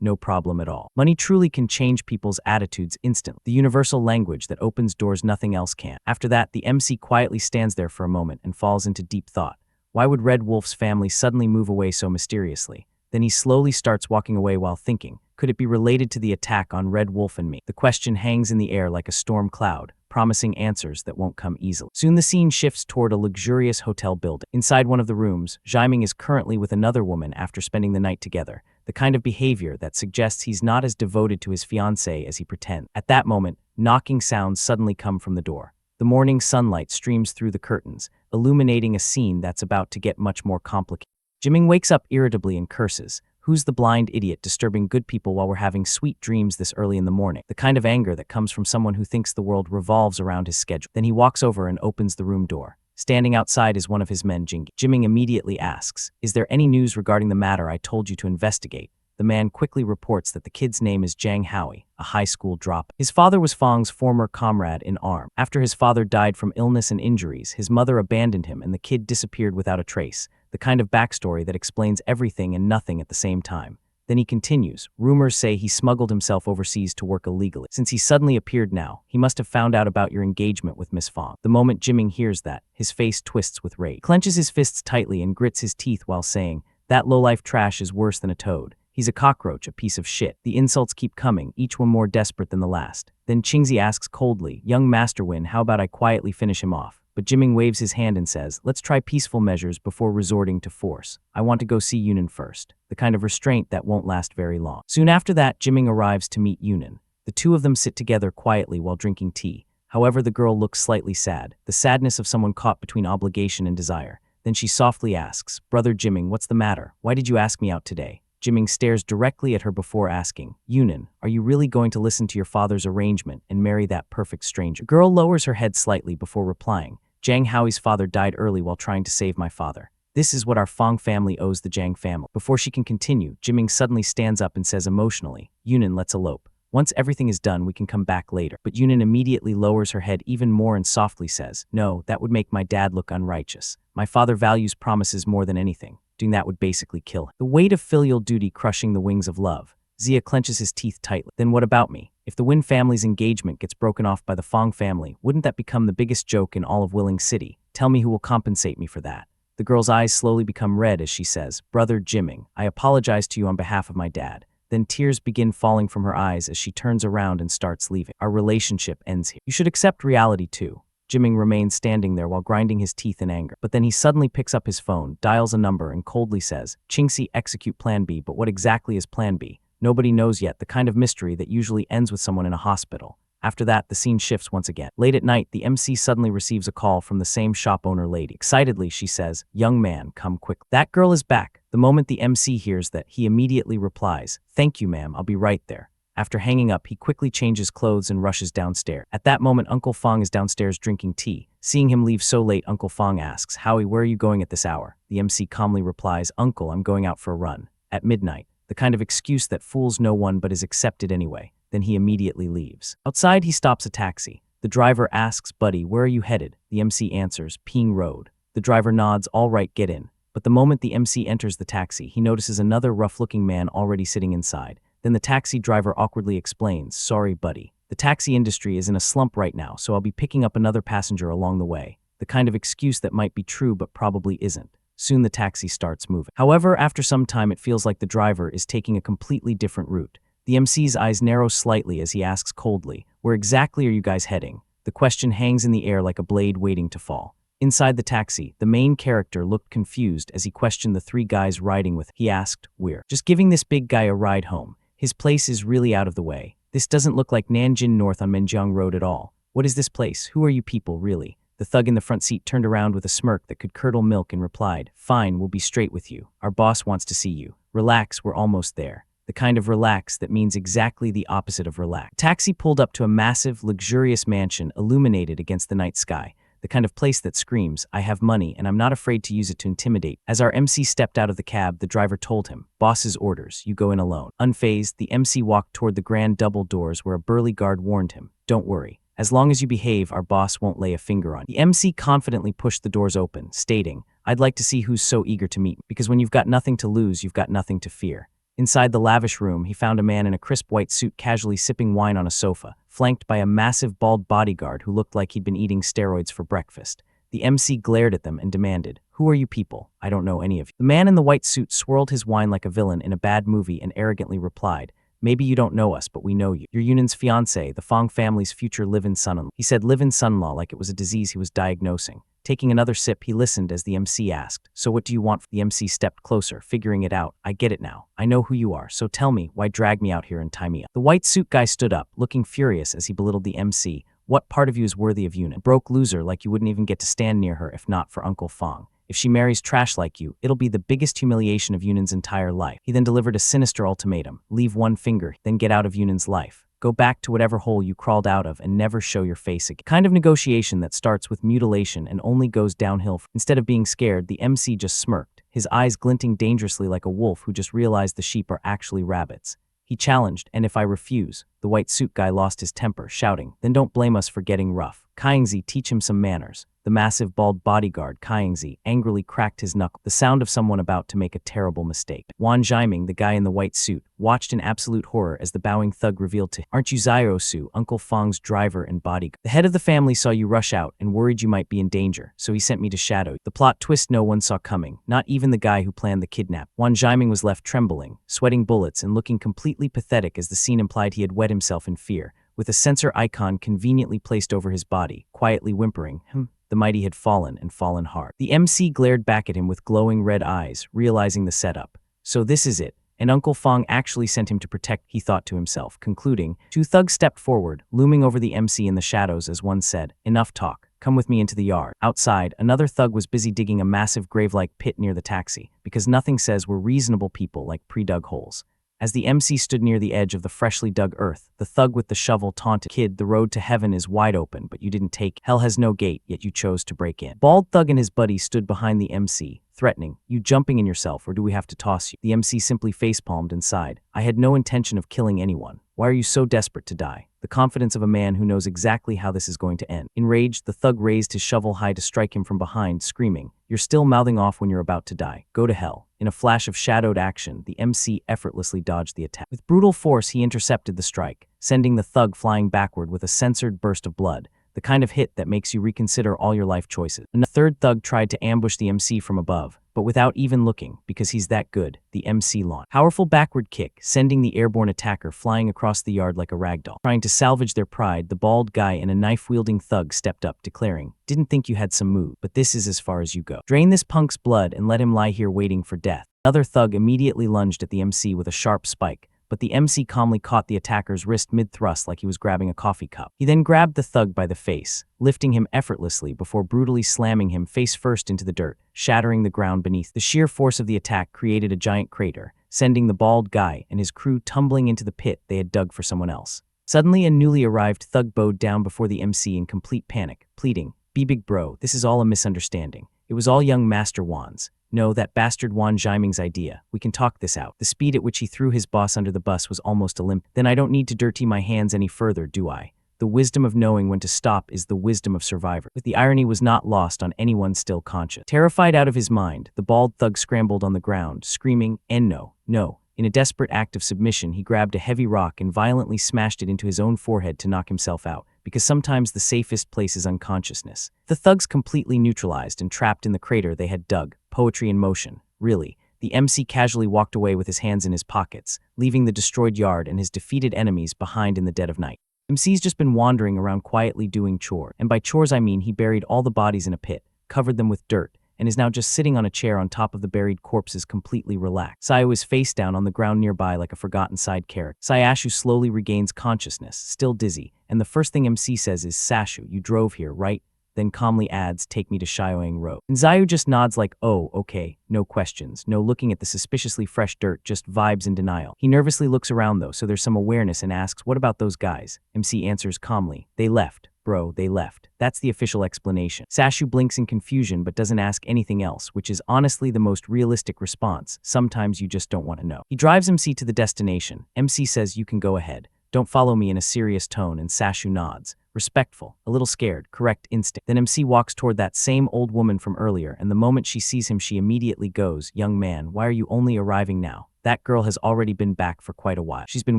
no problem at all." Money truly can change people's attitudes instantly. The universal language that opens doors nothing else can. After that, the MC quietly stands there for a moment and falls into deep thought. Why would Red Wolf's family suddenly move away so mysteriously? Then he slowly starts walking away while thinking, could it be related to the attack on Red Wolf and me? The question hangs in the air like a storm cloud, promising answers that won't come easily. Soon the scene shifts toward a luxurious hotel building. Inside one of the rooms, Jiang is currently with another woman after spending the night together, the kind of behavior that suggests he's not as devoted to his fiancée as he pretends. At that moment, knocking sounds suddenly come from the door. The morning sunlight streams through the curtains, illuminating a scene that's about to get much more complicated. Jiang wakes up irritably and curses, "Who's the blind idiot disturbing good people while we're having sweet dreams this early in the morning?" The kind of anger that comes from someone who thinks the world revolves around his schedule. Then he walks over and opens the room door. Standing outside is one of his men, Jing. Jiang immediately asks, "Is there any news regarding the matter I told you to investigate?" The man quickly reports that the kid's name is Jiang Hao, a high school dropout. His father was Feng's former comrade in arms. After his father died from illness and injuries, his mother abandoned him and the kid disappeared without a trace. The kind of backstory that explains everything and nothing at the same time. Then he continues, "Rumors say he smuggled himself overseas to work illegally. Since he suddenly appeared now, he must have found out about your engagement with Miss Feng." The moment Jiang hears that, his face twists with rage. He clenches his fists tightly and grits his teeth while saying, "That lowlife trash is worse than a toad. He's a cockroach, a piece of shit." The insults keep coming, each one more desperate than the last. Then Qingzi asks coldly, "Young Master Win, how about I quietly finish him off?" But Jiang waves his hand and says, "Let's try peaceful measures before resorting to force. I want to go see Yunan first." The kind of restraint that won't last very long. Soon after that, Jiang arrives to meet Yunan. The two of them sit together quietly while drinking tea. However, the girl looks slightly sad, the sadness of someone caught between obligation and desire. Then she softly asks, "Brother Jiang, what's the matter? Why did you ask me out today?" Jiang stares directly at her before asking, "Yunan, are you really going to listen to your father's arrangement and marry that perfect stranger?" The girl lowers her head slightly before replying, "Jiang Hao's father died early while trying to save my father. This is what our Feng family owes the Jiang family." Before she can continue, Jiang suddenly stands up and says emotionally, "Yunan, let's elope. Once everything is done, we can come back later." But Yunan immediately lowers her head even more and softly says, "No, that would make my dad look unrighteous. My father values promises more than anything. Doing that would basically kill him." The weight of filial duty crushing the wings of love. Zia clenches his teeth tightly. "Then what about me? If the Win family's engagement gets broken off by the Feng family, wouldn't that become the biggest joke in all of Willing City? Tell me who will compensate me for that." The girl's eyes slowly become red as she says, "Brother Jiang, I apologize to you on behalf of my dad." Then tears begin falling from her eyes as she turns around and starts leaving. "Our relationship ends here. You should accept reality too. Jiming remains standing there while grinding his teeth in anger. But then he suddenly picks up his phone, dials a number, and coldly says, "Qingxi, execute Plan B." But what exactly is Plan B? Nobody knows yet, the kind of mystery that usually ends with someone in a hospital. After that, the scene shifts once again. Late at night, the MC suddenly receives a call from the same shop owner lady. Excitedly, she says, "Young man, come quick." That girl is back. The moment the MC hears that, he immediately replies, "Thank you, ma'am, I'll be right there." After hanging up, he quickly changes clothes and rushes downstairs. At that moment, Uncle Feng is downstairs drinking tea. Seeing him leave so late, Uncle Feng asks, "Howie, where are you going at this hour?" The MC calmly replies, "Uncle, I'm going out for a run." At midnight, the kind of excuse that fools no one but is accepted anyway. Then he immediately leaves. Outside, he stops a taxi. The driver asks, "Buddy, where are you headed?" The MC answers, "Ping Road." The driver nods, "All right, get in." But the moment the MC enters the taxi, he notices another rough-looking man already sitting inside. Then the taxi driver awkwardly explains, "Sorry, buddy. The taxi industry is in a slump right now, so I'll be picking up another passenger along the way." The kind of excuse that might be true but probably isn't. Soon the taxi starts moving. However, after some time it feels like the driver is taking a completely different route. The MC's eyes narrow slightly as he asks coldly, "Where exactly are you guys heading?" The question hangs in the air like a blade waiting to fall. Inside the taxi, the main character looked confused as he questioned the three guys riding with him. He asked, "We're just giving this big guy a ride home. His place is really out of the way. This doesn't look like Nanjing North on Menjiang Road at all. What is this place? Who are you people, really?" The thug in the front seat turned around with a smirk that could curdle milk and replied, "Fine, we'll be straight with you. Our boss wants to see you. Relax, we're almost there." The kind of relax that means exactly the opposite of relax. Taxi pulled up to a massive, luxurious mansion illuminated against the night sky. The kind of place that screams, "I have money and I'm not afraid to use it to intimidate." As our MC stepped out of the cab, the driver told him, "Boss's orders, you go in alone." Unfazed, the MC walked toward the grand double doors where a burly guard warned him, "Don't worry. As long as you behave, our boss won't lay a finger on you." The MC confidently pushed the doors open, stating, "I'd like to see who's so eager to meet me, because when you've got nothing to lose, you've got nothing to fear." Inside the lavish room, he found a man in a crisp white suit casually sipping wine on a sofa, flanked by a massive bald bodyguard who looked like he'd been eating steroids for breakfast. The MC glared at them and demanded, "Who are you people? I don't know any of you." The man in the white suit swirled his wine like a villain in a bad movie and arrogantly replied, "Maybe you don't know us, but we know you. You're Yunan's fiancé, the Feng family's future live-in son-in-law." He said live-in son-in-law like it was a disease he was diagnosing. Taking another sip, he listened as the MC asked, "So what do you want?" The MC stepped closer, figuring it out. "I get it now. I know who you are, so tell me, why drag me out here and tie me up?" The white suit guy stood up, looking furious as he belittled the MC. "What part of you is worthy of Yunan? Broke loser like you wouldn't even get to stand near her if not for Uncle Feng. If she marries trash like you, it'll be the biggest humiliation of Yunan's entire life." He then delivered a sinister ultimatum. "Leave one finger, then get out of Yunan's life. Go back to whatever hole you crawled out of and never show your face again." Kind of negotiation that starts with mutilation and only goes downhill. Instead of being scared, the MC just smirked, his eyes glinting dangerously like a wolf who just realized the sheep are actually rabbits. He challenged, "And if I refuse?" The white suit guy lost his temper, shouting, "Then don't blame us for getting rough. Kaingzi, teach him some manners." The massive bald bodyguard, Kaingzi, angrily cracked his knuckle, the sound of someone about to make a terrible mistake. Wan Jiming, the guy in the white suit, watched in absolute horror as the bowing thug revealed to him, "Aren't you Ziosu, Uncle Feng's driver and bodyguard? The head of the family saw you rush out and worried you might be in danger, so he sent me to shadow you." The plot twist no one saw coming, not even the guy who planned the kidnap. Wan Jiming was left trembling, sweating bullets and looking completely pathetic as the scene implied he had wet himself in fear, with a sensor icon conveniently placed over his body, quietly whimpering, The mighty had fallen, and fallen hard. The MC glared back at him with glowing red eyes, realizing the setup. So this is it, and Uncle Feng actually sent him to protect, he thought to himself, concluding. Two thugs stepped forward, looming over the MC in the shadows as one said, "Enough talk. Come with me into the yard." Outside, another thug was busy digging a massive grave-like pit near the taxi, because nothing says we're reasonable people like pre-dug holes. As the MC stood near the edge of the freshly dug earth, the thug with the shovel taunted, "Kid, the road to heaven is wide open, but you didn't take. Hell has no gate, yet you chose to break in." Bald thug and his buddy stood behind the MC, threatening, "You jumping in yourself, or do we have to toss you?" The MC simply facepalmed and sighed, "I had no intention of killing anyone. Why are you so desperate to die?" The confidence of a man who knows exactly how this is going to end. Enraged, the thug raised his shovel high to strike him from behind, screaming, "You're still mouthing off when you're about to die. Go to hell." In a flash of shadowed action, the MC effortlessly dodged the attack. With brutal force, he intercepted the strike, sending the thug flying backward with a censored burst of blood. the kind of hit that makes you reconsider all your life choices. A third thug tried to ambush the MC from above, but without even looking, because he's that good, the MC launched. Powerful backward kick, sending the airborne attacker flying across the yard like a ragdoll. Trying to salvage their pride, the bald guy and a knife-wielding thug stepped up, declaring, "Didn't think you had some move, but this is as far as you go. Drain this punk's blood and let him lie here waiting for death." Another thug immediately lunged at the MC with a sharp spike, but the MC calmly caught the attacker's wrist mid-thrust like he was grabbing a coffee cup. He then grabbed the thug by the face, lifting him effortlessly before brutally slamming him face first into the dirt, shattering the ground beneath. The sheer force of the attack created a giant crater, sending the bald guy and his crew tumbling into the pit they had dug for someone else. Suddenly, a newly arrived thug bowed down before the MC in complete panic, pleading, "Be big bro, this is all a misunderstanding. It was all young Master Wan's. No, that bastard Wan Jiming's idea. We can talk this out." The speed at which he threw his boss under the bus was almost Olympic. "Then I don't need to dirty my hands any further, do I? The wisdom of knowing when to stop is the wisdom of survivor." But the irony was not lost on anyone still conscious. Terrified out of his mind, the bald thug scrambled on the ground, screaming, "And no, no." In a desperate act of submission, he grabbed a heavy rock and violently smashed it into his own forehead to knock himself out, because sometimes the safest place is unconsciousness. The thugs completely neutralized and trapped in the crater they had dug, poetry in motion, really. The MC casually walked away with his hands in his pockets, leaving the destroyed yard and his defeated enemies behind in the dead of night. MC's just been wandering around quietly doing chores, and by chores I mean he buried all the bodies in a pit, covered them with dirt, and is now just sitting on a chair on top of the buried corpses completely relaxed. Sayu is face down on the ground nearby like a forgotten side character. Sayashu slowly regains consciousness, still dizzy, and the first thing MC says is, "Sashu, you drove here, right?" Then calmly adds, "Take me to Shioang Road." And Zayu just nods like, "Oh, okay, no questions, no looking at the suspiciously fresh dirt, just vibes in denial." He nervously looks around though, so there's some awareness, and asks, "What about those guys?" MC answers calmly, "They left. Bro, they left." That's the official explanation. Sashu blinks in confusion but doesn't ask anything else, which is honestly the most realistic response. Sometimes you just don't want to know. He drives MC to the destination. MC says, "You can go ahead. Don't follow me," in a serious tone, and Sashu nods. Respectful, a little scared, correct instinct. Then MC walks toward that same old woman from earlier, and the moment she sees him she immediately goes, "Young man, why are you only arriving now? That girl has already been back for quite a while. She's been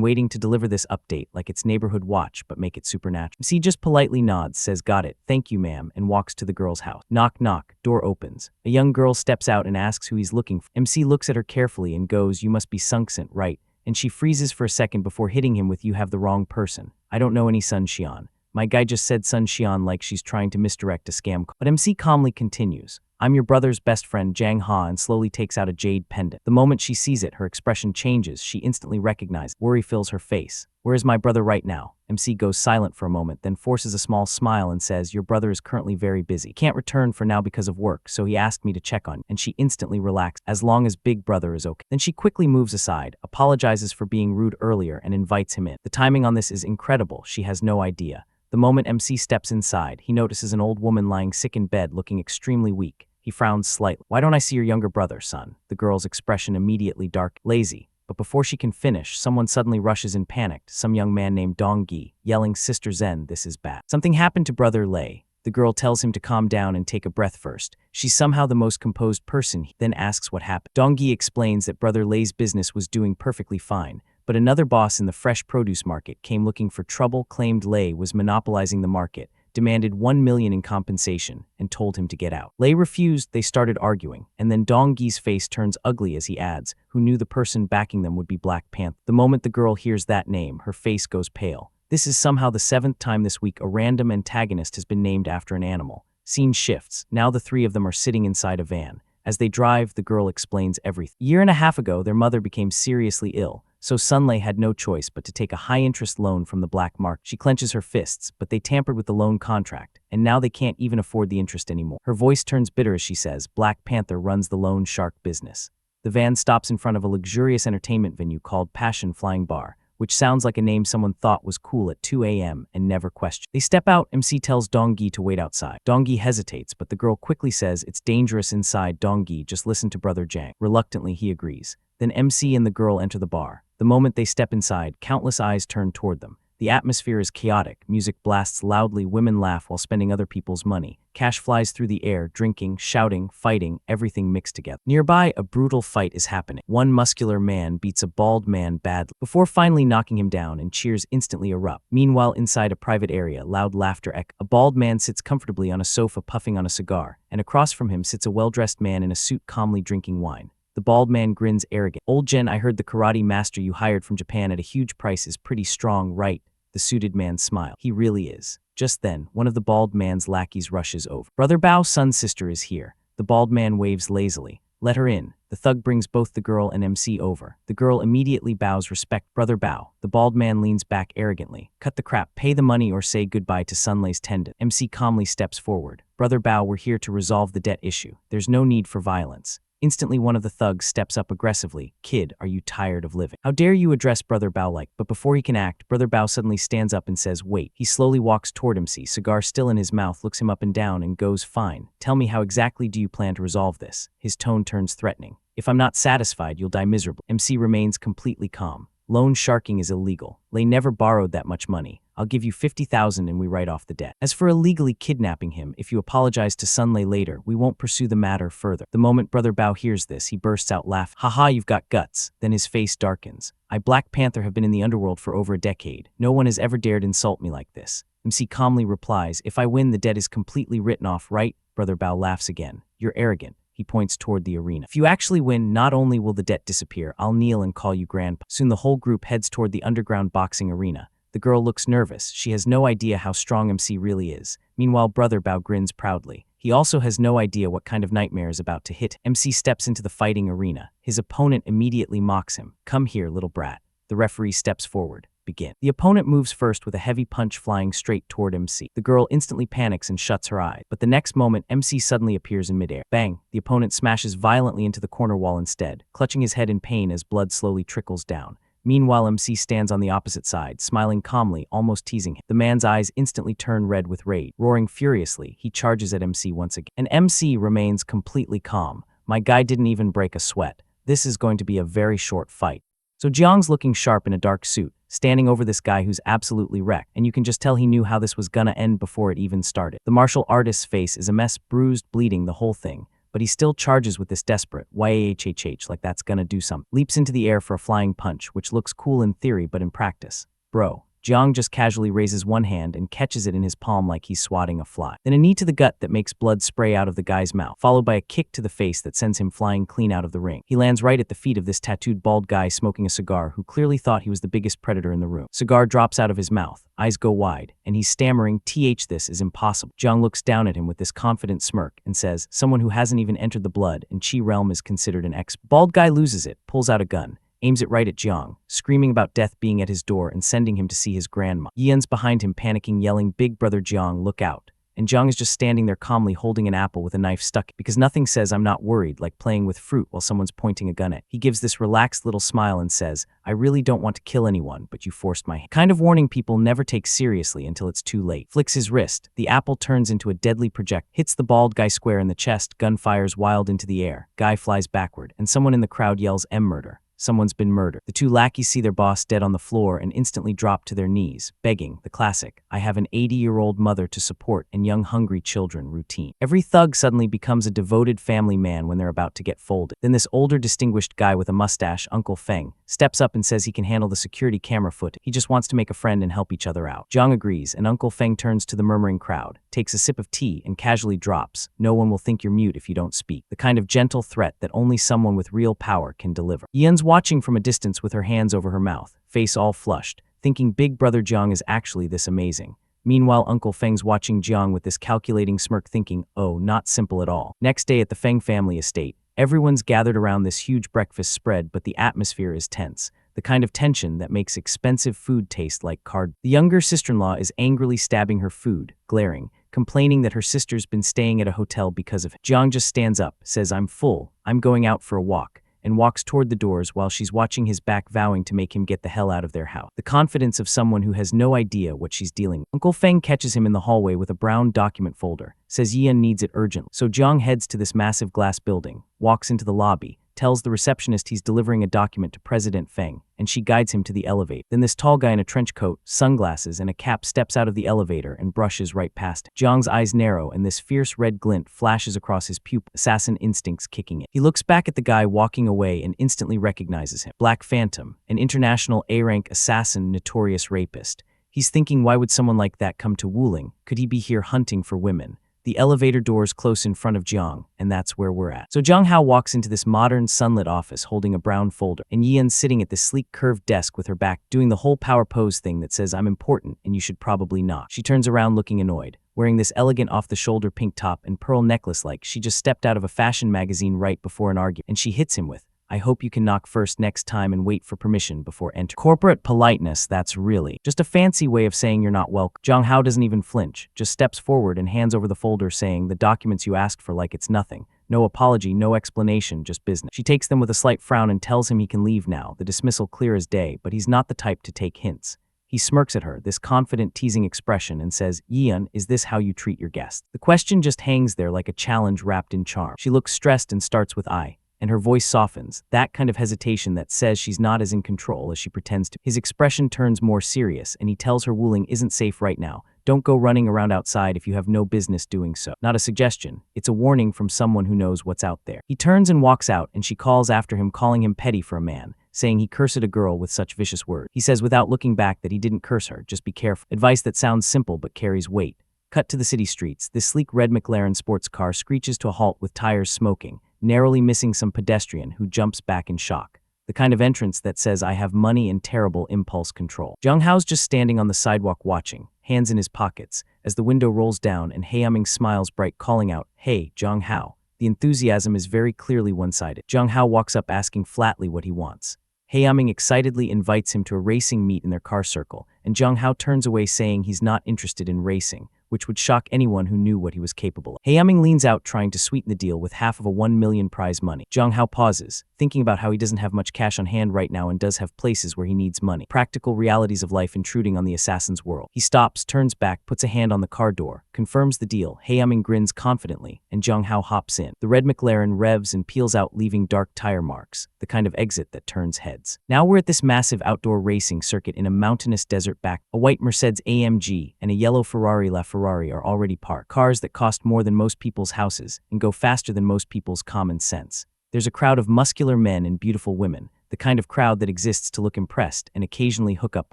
waiting to deliver this update like it's neighborhood watch, but make it supernatural." MC just politely nods, says, "Got it, thank you ma'am," and walks to the girl's house. Knock knock, door opens. A young girl steps out and asks who he's looking for. MC looks at her carefully and goes, "You must be Sungsit, right?" And she freezes for a second before hitting him with, "You have the wrong person. I don't know any Sun Xian. My guy just said Sun Xian like she's trying to misdirect a scam call." But MC calmly continues, "I'm your brother's best friend Jiang Hao," and slowly takes out a jade pendant. The moment she sees it, her expression changes. She instantly recognizes. Worry fills her face. "Where is my brother right now?" MC goes silent for a moment, then forces a small smile and says, "Your brother is currently very busy. Can't return for now because of work, so he asked me to check on you." And she instantly relaxes, as long as big brother is okay. Then she quickly moves aside, apologizes for being rude earlier, and invites him in. The timing on this is incredible. She has no idea. The moment MC steps inside, he notices an old woman lying sick in bed looking extremely weak. He frowns slightly. "Why don't I see your younger brother, son?" The girl's expression immediately dark, lazy. But before she can finish, someone suddenly rushes in panicked, some young man named Dong Gi, yelling, "Sister Zen, this is bad. Something happened to brother Lei." The girl tells him to calm down and take a breath first. She's somehow the most composed person, then asks what happened. Dong Gi explains that brother Lei's business was doing perfectly fine, but another boss in the fresh produce market came looking for trouble, claimed Lei was monopolizing the market, demanded 1 million in compensation, and told him to get out. Lei refused. They started arguing, and then Dong Gi's face turns ugly as he adds, "Who knew the person backing them would be Black Panther?" The moment the girl hears that name, her face goes pale. This is somehow the 7th time this week a random antagonist has been named after an animal. Scene shifts. Now the three of them are sitting inside a van. As they drive, the girl explains everything. A year and a half ago, their mother became seriously ill, so Sunlei had no choice but to take a high-interest loan from the black market. She clenches her fists, but they tampered with the loan contract, and now they can't even afford the interest anymore. Her voice turns bitter as she says, "Black Panther runs the loan shark business." The van stops in front of a luxurious entertainment venue called Passion Flying Bar, which sounds like a name someone thought was cool at 2 a.m. and never questioned. They step out. MC tells Dong Gi to wait outside. Dong Gi hesitates, but the girl quickly says, "It's dangerous inside, Dong Gi, just listen to brother Jiang." Reluctantly, he agrees. Then MC and the girl enter the bar. The moment they step inside, countless eyes turn toward them. The atmosphere is chaotic, music blasts loudly, women laugh while spending other people's money. Cash flies through the air, drinking, shouting, fighting, everything mixed together. Nearby, a brutal fight is happening. One muscular man beats a bald man badly, before finally knocking him down, and cheers instantly erupt. Meanwhile, inside a private area, loud laughter echoes. A bald man sits comfortably on a sofa puffing on a cigar, and across from him sits a well-dressed man in a suit calmly drinking wine. The bald man grins arrogant. "Old Jen, I heard the karate master you hired from Japan at a huge price is pretty strong, right?" The suited man smiled. "He really is." Just then, one of the bald man's lackeys rushes over. "Brother Bao's son's sister is here." The bald man waves lazily. "Let her in." The thug brings both the girl and MC over. The girl immediately bows respect. "Brother Bao." The bald man leans back arrogantly. "Cut the crap. Pay the money or say goodbye to Sunlay's tendon." MC calmly steps forward. "Brother Bao, we're here to resolve the debt issue. There's no need for violence." Instantly, one of the thugs steps up aggressively. "Kid, are you tired of living? How dare you address Brother Bao like?" But before he can act, Brother Bao suddenly stands up and says, "Wait." He slowly walks toward MC, cigar still in his mouth, looks him up and down and goes, "Fine. Tell me, how exactly do you plan to resolve this?" His tone turns threatening. "If I'm not satisfied, you'll die miserably." MC remains completely calm. "Loan sharking is illegal. Lei never borrowed that much money. I'll give you 50,000 and we write off the debt. As for illegally kidnapping him, if you apologize to Sunlay later, we won't pursue the matter further." The moment Brother Bao hears this, he bursts out laughing. "Haha, you've got guts." Then his face darkens. "I, Black Panther, have been in the underworld for over a decade. No one has ever dared insult me like this." MC calmly replies, "If I win, the debt is completely written off, right?" Brother Bao laughs again. "You're arrogant." He points toward the arena. "If you actually win, not only will the debt disappear, I'll kneel and call you grandpa." Soon the whole group heads toward the underground boxing arena. The girl looks nervous. She has no idea how strong MC really is. Meanwhile, Brother Bao grins proudly. He also has no idea what kind of nightmare is about to hit. MC steps into the fighting arena. His opponent immediately mocks him. "Come here, little brat." The referee steps forward. "Begin." The opponent moves first with a heavy punch flying straight toward MC. The girl instantly panics and shuts her eyes. But the next moment, MC suddenly appears in midair. Bang! The opponent smashes violently into the corner wall instead, clutching his head in pain as blood slowly trickles down. Meanwhile, MC stands on the opposite side, smiling calmly, almost teasing him. The man's eyes instantly turn red with rage. Roaring furiously, he charges at MC once again. And MC remains completely calm. "My guy didn't even break a sweat. This is going to be a very short fight." So Jiang's looking sharp in a dark suit, standing over this guy who's absolutely wrecked, and you can just tell he knew how this was gonna end before it even started. The martial artist's face is a mess, bruised, bleeding, the whole thing. But he still charges with this desperate YAHHH like that's gonna do something. Leaps into the air for a flying punch, which looks cool in theory but in practice. Bro. Jiang just casually raises one hand and catches it in his palm like he's swatting a fly. Then a knee to the gut that makes blood spray out of the guy's mouth, followed by a kick to the face that sends him flying clean out of the ring. He lands right at the feet of this tattooed bald guy smoking a cigar who clearly thought he was the biggest predator in the room. Cigar drops out of his mouth, eyes go wide, and he's stammering, "This is impossible." Jiang looks down at him with this confident smirk and says, "Someone who hasn't even entered the blood and Chi realm is considered an expert." Bald guy loses it, pulls out a gun, aims it right at Jiang, screaming about death being at his door and sending him to see his grandma. Yian's behind him panicking, yelling, "Big brother Jiang, look out." And Jiang is just standing there calmly holding an apple with a knife stuck, because nothing says "I'm not worried" like playing with fruit while someone's pointing a gun at. He gives this relaxed little smile and says, "I really don't want to kill anyone, but you forced my hand." Kind of warning people never take seriously until it's too late. Flicks his wrist. The apple turns into a deadly projectile, hits the bald guy square in the chest, gun fires wild into the air. Guy flies backward, and someone in the crowd yells, "Murder." Someone's been murdered. The two lackeys see their boss dead on the floor and instantly drop to their knees, begging, the classic, "I have an 80-year-old mother to support and young hungry children" routine. Every thug suddenly becomes a devoted family man when they're about to get folded. Then this older distinguished guy with a mustache, Uncle Feng, steps up and says he can handle the security camera footage. He just wants to make a friend and help each other out. Jiang agrees, and Uncle Feng turns to the murmuring crowd, takes a sip of tea, and casually drops, "No one will think you're mute if you don't speak." The kind of gentle threat that only someone with real power can deliver. Yian's watching from a distance with her hands over her mouth, face all flushed, thinking Big Brother Jiang is actually this amazing. Meanwhile, Uncle Feng's watching Jiang with this calculating smirk, thinking, "Oh, not simple at all." Next day at the Feng family estate, everyone's gathered around this huge breakfast spread, but the atmosphere is tense. The kind of tension that makes expensive food taste like card. The younger sister-in-law is angrily stabbing her food, glaring, complaining that her sister's been staying at a hotel because of it. Jiang just stands up, says, "I'm full, I'm going out for a walk," and walks toward the doors while she's watching his back, vowing to make him get the hell out of their house. The confidence of someone who has no idea what she's dealing with. Uncle Feng catches him in the hallway with a brown document folder, says Yian needs it urgently. So Jiang heads to this massive glass building, walks into the lobby, tells the receptionist he's delivering a document to President Feng, and she guides him to the elevator. Then this tall guy in a trench coat, sunglasses, and a cap steps out of the elevator and brushes right past him. Jiang's eyes narrow, and this fierce red glint flashes across his pupil, assassin instincts kicking in. He looks back at the guy walking away and instantly recognizes him. Black Phantom, an international A-rank assassin, notorious rapist. He's thinking, why would someone like that come to Wuling? Could he be here hunting for women? The elevator doors close in front of Jiang, and that's where we're at. So Jiang Hao walks into this modern, sunlit office holding a brown folder, and Yian's sitting at this sleek, curved desk with her back, doing the whole power pose thing that says, I'm important, and you should probably not. She turns around looking annoyed, wearing this elegant off-the-shoulder pink top and pearl necklace like she just stepped out of a fashion magazine right before an argument, and she hits him with, I hope you can knock first next time and wait for permission before entering. Corporate politeness, that's really just a fancy way of saying you're not welcome. Jiang Hao doesn't even flinch, just steps forward and hands over the folder saying, the documents you asked for, like it's nothing. No apology, no explanation, just business. She takes them with a slight frown and tells him he can leave now, the dismissal clear as day, but he's not the type to take hints. He smirks at her, this confident, teasing expression, and says, Yian, is this how you treat your guests? The question just hangs there like a challenge wrapped in charm. She looks stressed and starts with I, and her voice softens, that kind of hesitation that says she's not as in control as she pretends to. His expression turns more serious, and he tells her Wuling isn't safe right now. Don't go running around outside if you have no business doing so. Not a suggestion, it's a warning from someone who knows what's out there. He turns and walks out, and she calls after him, calling him petty for a man, saying he cursed a girl with such vicious words. He says without looking back that he didn't curse her, just be careful. Advice that sounds simple but carries weight. Cut to the city streets. This sleek red McLaren sports car screeches to a halt with tires smoking, narrowly missing some pedestrian who jumps back in shock. The kind of entrance that says, I have money and terrible impulse control. Jiang Hao's just standing on the sidewalk watching, hands in his pockets, as the window rolls down and Heiyaming smiles bright, calling out, Hey, Jiang Hao. The enthusiasm is very clearly one-sided. Jiang Hao walks up asking flatly what he wants. Heiyaming excitedly invites him to a racing meet in their car circle, and Jiang Hao turns away saying he's not interested in racing, which would shock anyone who knew what he was capable of. Heiyaming leans out trying to sweeten the deal with half of a 1 million prize money. Jiang Hao pauses, thinking about how he doesn't have much cash on hand right now and does have places where he needs money. Practical realities of life intruding on the assassin's world. He stops, turns back, puts a hand on the car door, confirms the deal. Heiyaming grins confidently, and Jiang Hao hops in. The red McLaren revs and peels out, leaving dark tire marks, the kind of exit that turns heads. Now we're at this massive outdoor racing circuit in a mountainous desert back. A white Mercedes AMG and a yellow Ferrari LaFerrari are already parked. Cars that cost more than most people's houses and go faster than most people's common sense. There's a crowd of muscular men and beautiful women, the kind of crowd that exists to look impressed and occasionally hook up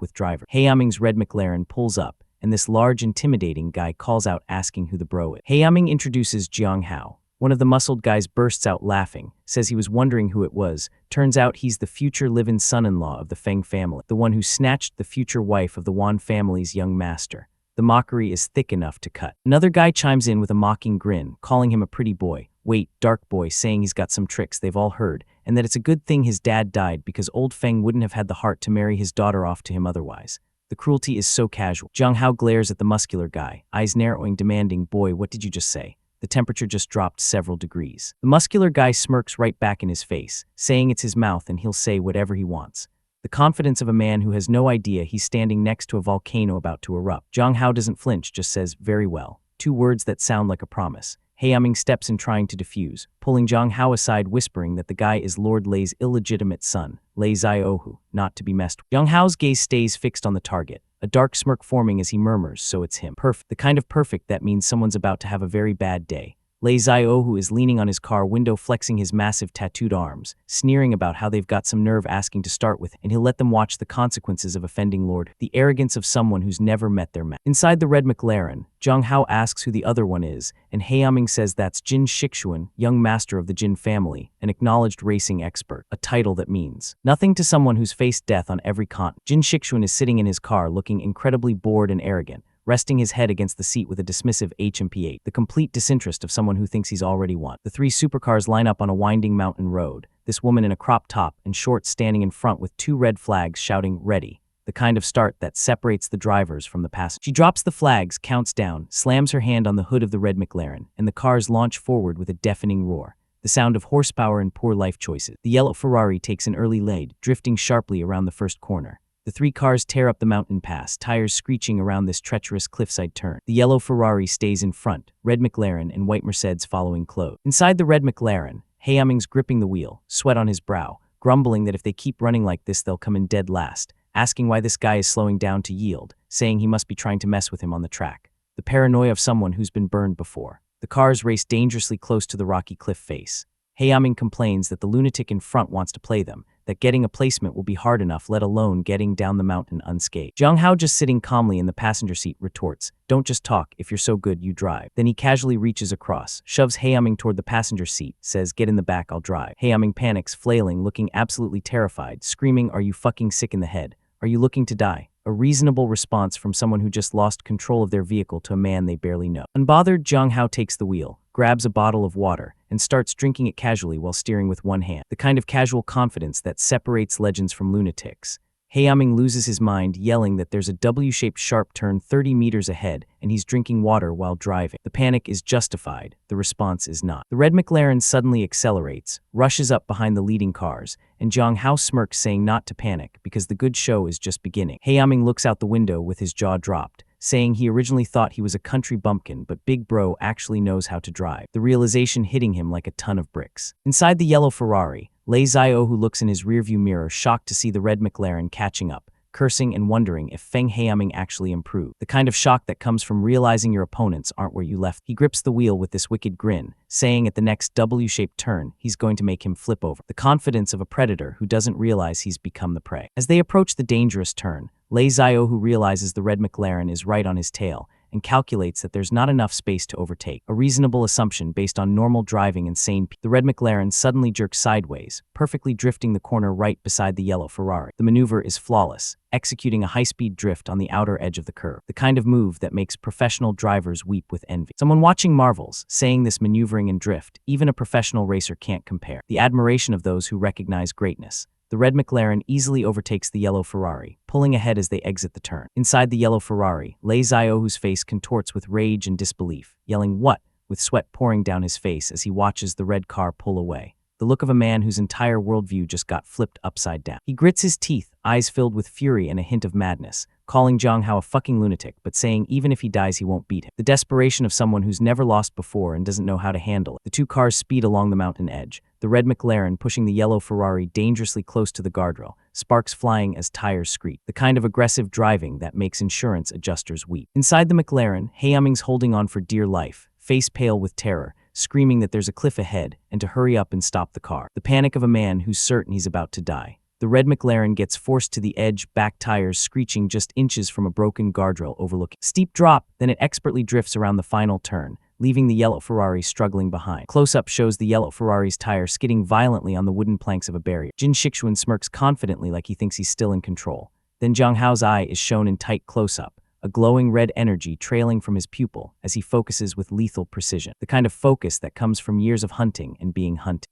with drivers. Heiyaming's red McLaren pulls up, and this large, intimidating guy calls out asking who the bro is. Heiyaming introduces Jiang Hao. One of the muscled guys bursts out laughing, says he was wondering who it was. Turns out he's the future live-in son-in-law of the Feng family, the one who snatched the future wife of the Wan family's young master. The mockery is thick enough to cut. Another guy chimes in with a mocking grin, calling him a pretty boy. Wait, dark boy, saying he's got some tricks they've all heard, and that it's a good thing his dad died because old Feng wouldn't have had the heart to marry his daughter off to him otherwise. The cruelty is so casual. Jiang Hao glares at the muscular guy, eyes narrowing, demanding, boy, what did you just say? The temperature just dropped several degrees. The muscular guy smirks right back in his face, saying it's his mouth and he'll say whatever he wants. The confidence of a man who has no idea he's standing next to a volcano about to erupt. Jiang Hao doesn't flinch, just says, very well. 2 words that sound like a promise. Heiyaming steps in trying to defuse, pulling Jiang Hao aside, whispering that the guy is Lord Lei's illegitimate son, Lei Ziohu, not to be messed with. Jiang Hao's gaze stays fixed on the target, a dark smirk forming as he murmurs, so it's him. Perfect. The kind of perfect that means someone's about to have a very bad day. Lei Ziohu is leaning on his car window, flexing his massive tattooed arms, sneering about how they've got some nerve asking to start with, and he'll let them watch the consequences of offending Lord. The arrogance of someone who's never met their match. Inside the red McLaren, Jiang Hao asks who the other one is, and Heiyaming says that's Jin Shixuan, young master of the Jin family, an acknowledged racing expert, a title that means nothing to someone who's faced death on every continent. Jin Shixuan is sitting in his car looking incredibly bored and arrogant, resting his head against the seat with a dismissive HMP8, the complete disinterest of someone who thinks he's already won. The 3 supercars line up on a winding mountain road, this woman in a crop top and shorts standing in front with 2 red flags shouting, ready, the kind of start that separates the drivers from the passengers. She drops the flags, counts down, slams her hand on the hood of the red McLaren, and the cars launch forward with a deafening roar. The sound of horsepower and poor life choices. The yellow Ferrari takes an early lead, drifting sharply around the first corner. The 3 cars tear up the mountain pass, tires screeching around this treacherous cliffside turn. The yellow Ferrari stays in front, red McLaren and white Mercedes following close. Inside the red McLaren, Haeming's gripping the wheel, sweat on his brow, grumbling that if they keep running like this they'll come in dead last, asking why this guy is slowing down to yield, saying he must be trying to mess with him on the track. The paranoia of someone who's been burned before. The cars race dangerously close to the rocky cliff face. Haeming complains that the lunatic in front wants to play them, that getting a placement will be hard enough, let alone getting down the mountain unscathed. Jiang Hao, just sitting calmly in the passenger seat, retorts, "Don't just talk, if you're so good, you drive." Then he casually reaches across, shoves Haeming toward the passenger seat, says, "Get in the back, I'll drive." Haeming panics, flailing, looking absolutely terrified, screaming, "Are you fucking sick in the head? Are you looking to die?" A reasonable response from someone who just lost control of their vehicle to a man they barely know. Unbothered, Jiang Hao takes the wheel, grabs a bottle of water, and starts drinking it casually while steering with one hand. The kind of casual confidence that separates legends from lunatics. Haeming loses his mind, yelling that there's a W-shaped sharp turn 30 meters ahead, and he's drinking water while driving. The panic is justified, the response is not. The red McLaren suddenly accelerates, rushes up behind the leading cars, and Jiang Hao smirks, saying not to panic, because the good show is just beginning. Haeming looks out the window with his jaw dropped, saying he originally thought he was a country bumpkin, but Big Bro actually knows how to drive. The realization hitting him like a ton of bricks. Inside the yellow Ferrari, Raizel, who looks in his rearview mirror, shocked to see the red McLaren catching up, cursing and wondering if Feng Haeming actually improved. The kind of shock that comes from realizing your opponents aren't where you left. He grips the wheel with this wicked grin, saying at the next W-shaped turn, he's going to make him flip over. The confidence of a predator who doesn't realize he's become the prey. As they approach the dangerous turn, Raizel, who realizes the red McLaren is right on his tail, and calculates that there's not enough space to overtake, a reasonable assumption based on normal driving and sane people. The red McLaren suddenly jerks sideways, perfectly drifting the corner right beside the yellow Ferrari. The maneuver is flawless, executing a high-speed drift on the outer edge of the curve, the kind of move that makes professional drivers weep with envy. Someone watching marvels, saying this maneuvering and drift, even a professional racer can't compare. The admiration of those who recognize greatness. The red McLaren easily overtakes the yellow Ferrari, pulling ahead as they exit the turn. Inside the yellow Ferrari, Raizel, whose face contorts with rage and disbelief, yelling "What?" with sweat pouring down his face as he watches the red car pull away. The look of a man whose entire worldview just got flipped upside down. He grits his teeth, eyes filled with fury and a hint of madness, calling Jiang Hao a fucking lunatic, but saying even if he dies he won't beat him. The desperation of someone who's never lost before and doesn't know how to handle it. The two cars speed along the mountain edge, the red McLaren pushing the yellow Ferrari dangerously close to the guardrail, sparks flying as tires screech. The kind of aggressive driving that makes insurance adjusters weep. Inside the McLaren, Haeming's holding on for dear life, face pale with terror, screaming that there's a cliff ahead and to hurry up and stop the car. The panic of a man who's certain he's about to die. The red McLaren gets forced to the edge, back tires screeching just inches from a broken guardrail overlooking. Steep drop, then it expertly drifts around the final turn, leaving the yellow Ferrari struggling behind. Close-up shows the yellow Ferrari's tire skidding violently on the wooden planks of a barrier. Jin Shixuan smirks confidently like he thinks he's still in control. Then Jiang Hao's eye is shown in tight close-up, a glowing red energy trailing from his pupil as he focuses with lethal precision. The kind of focus that comes from years of hunting and being hunted.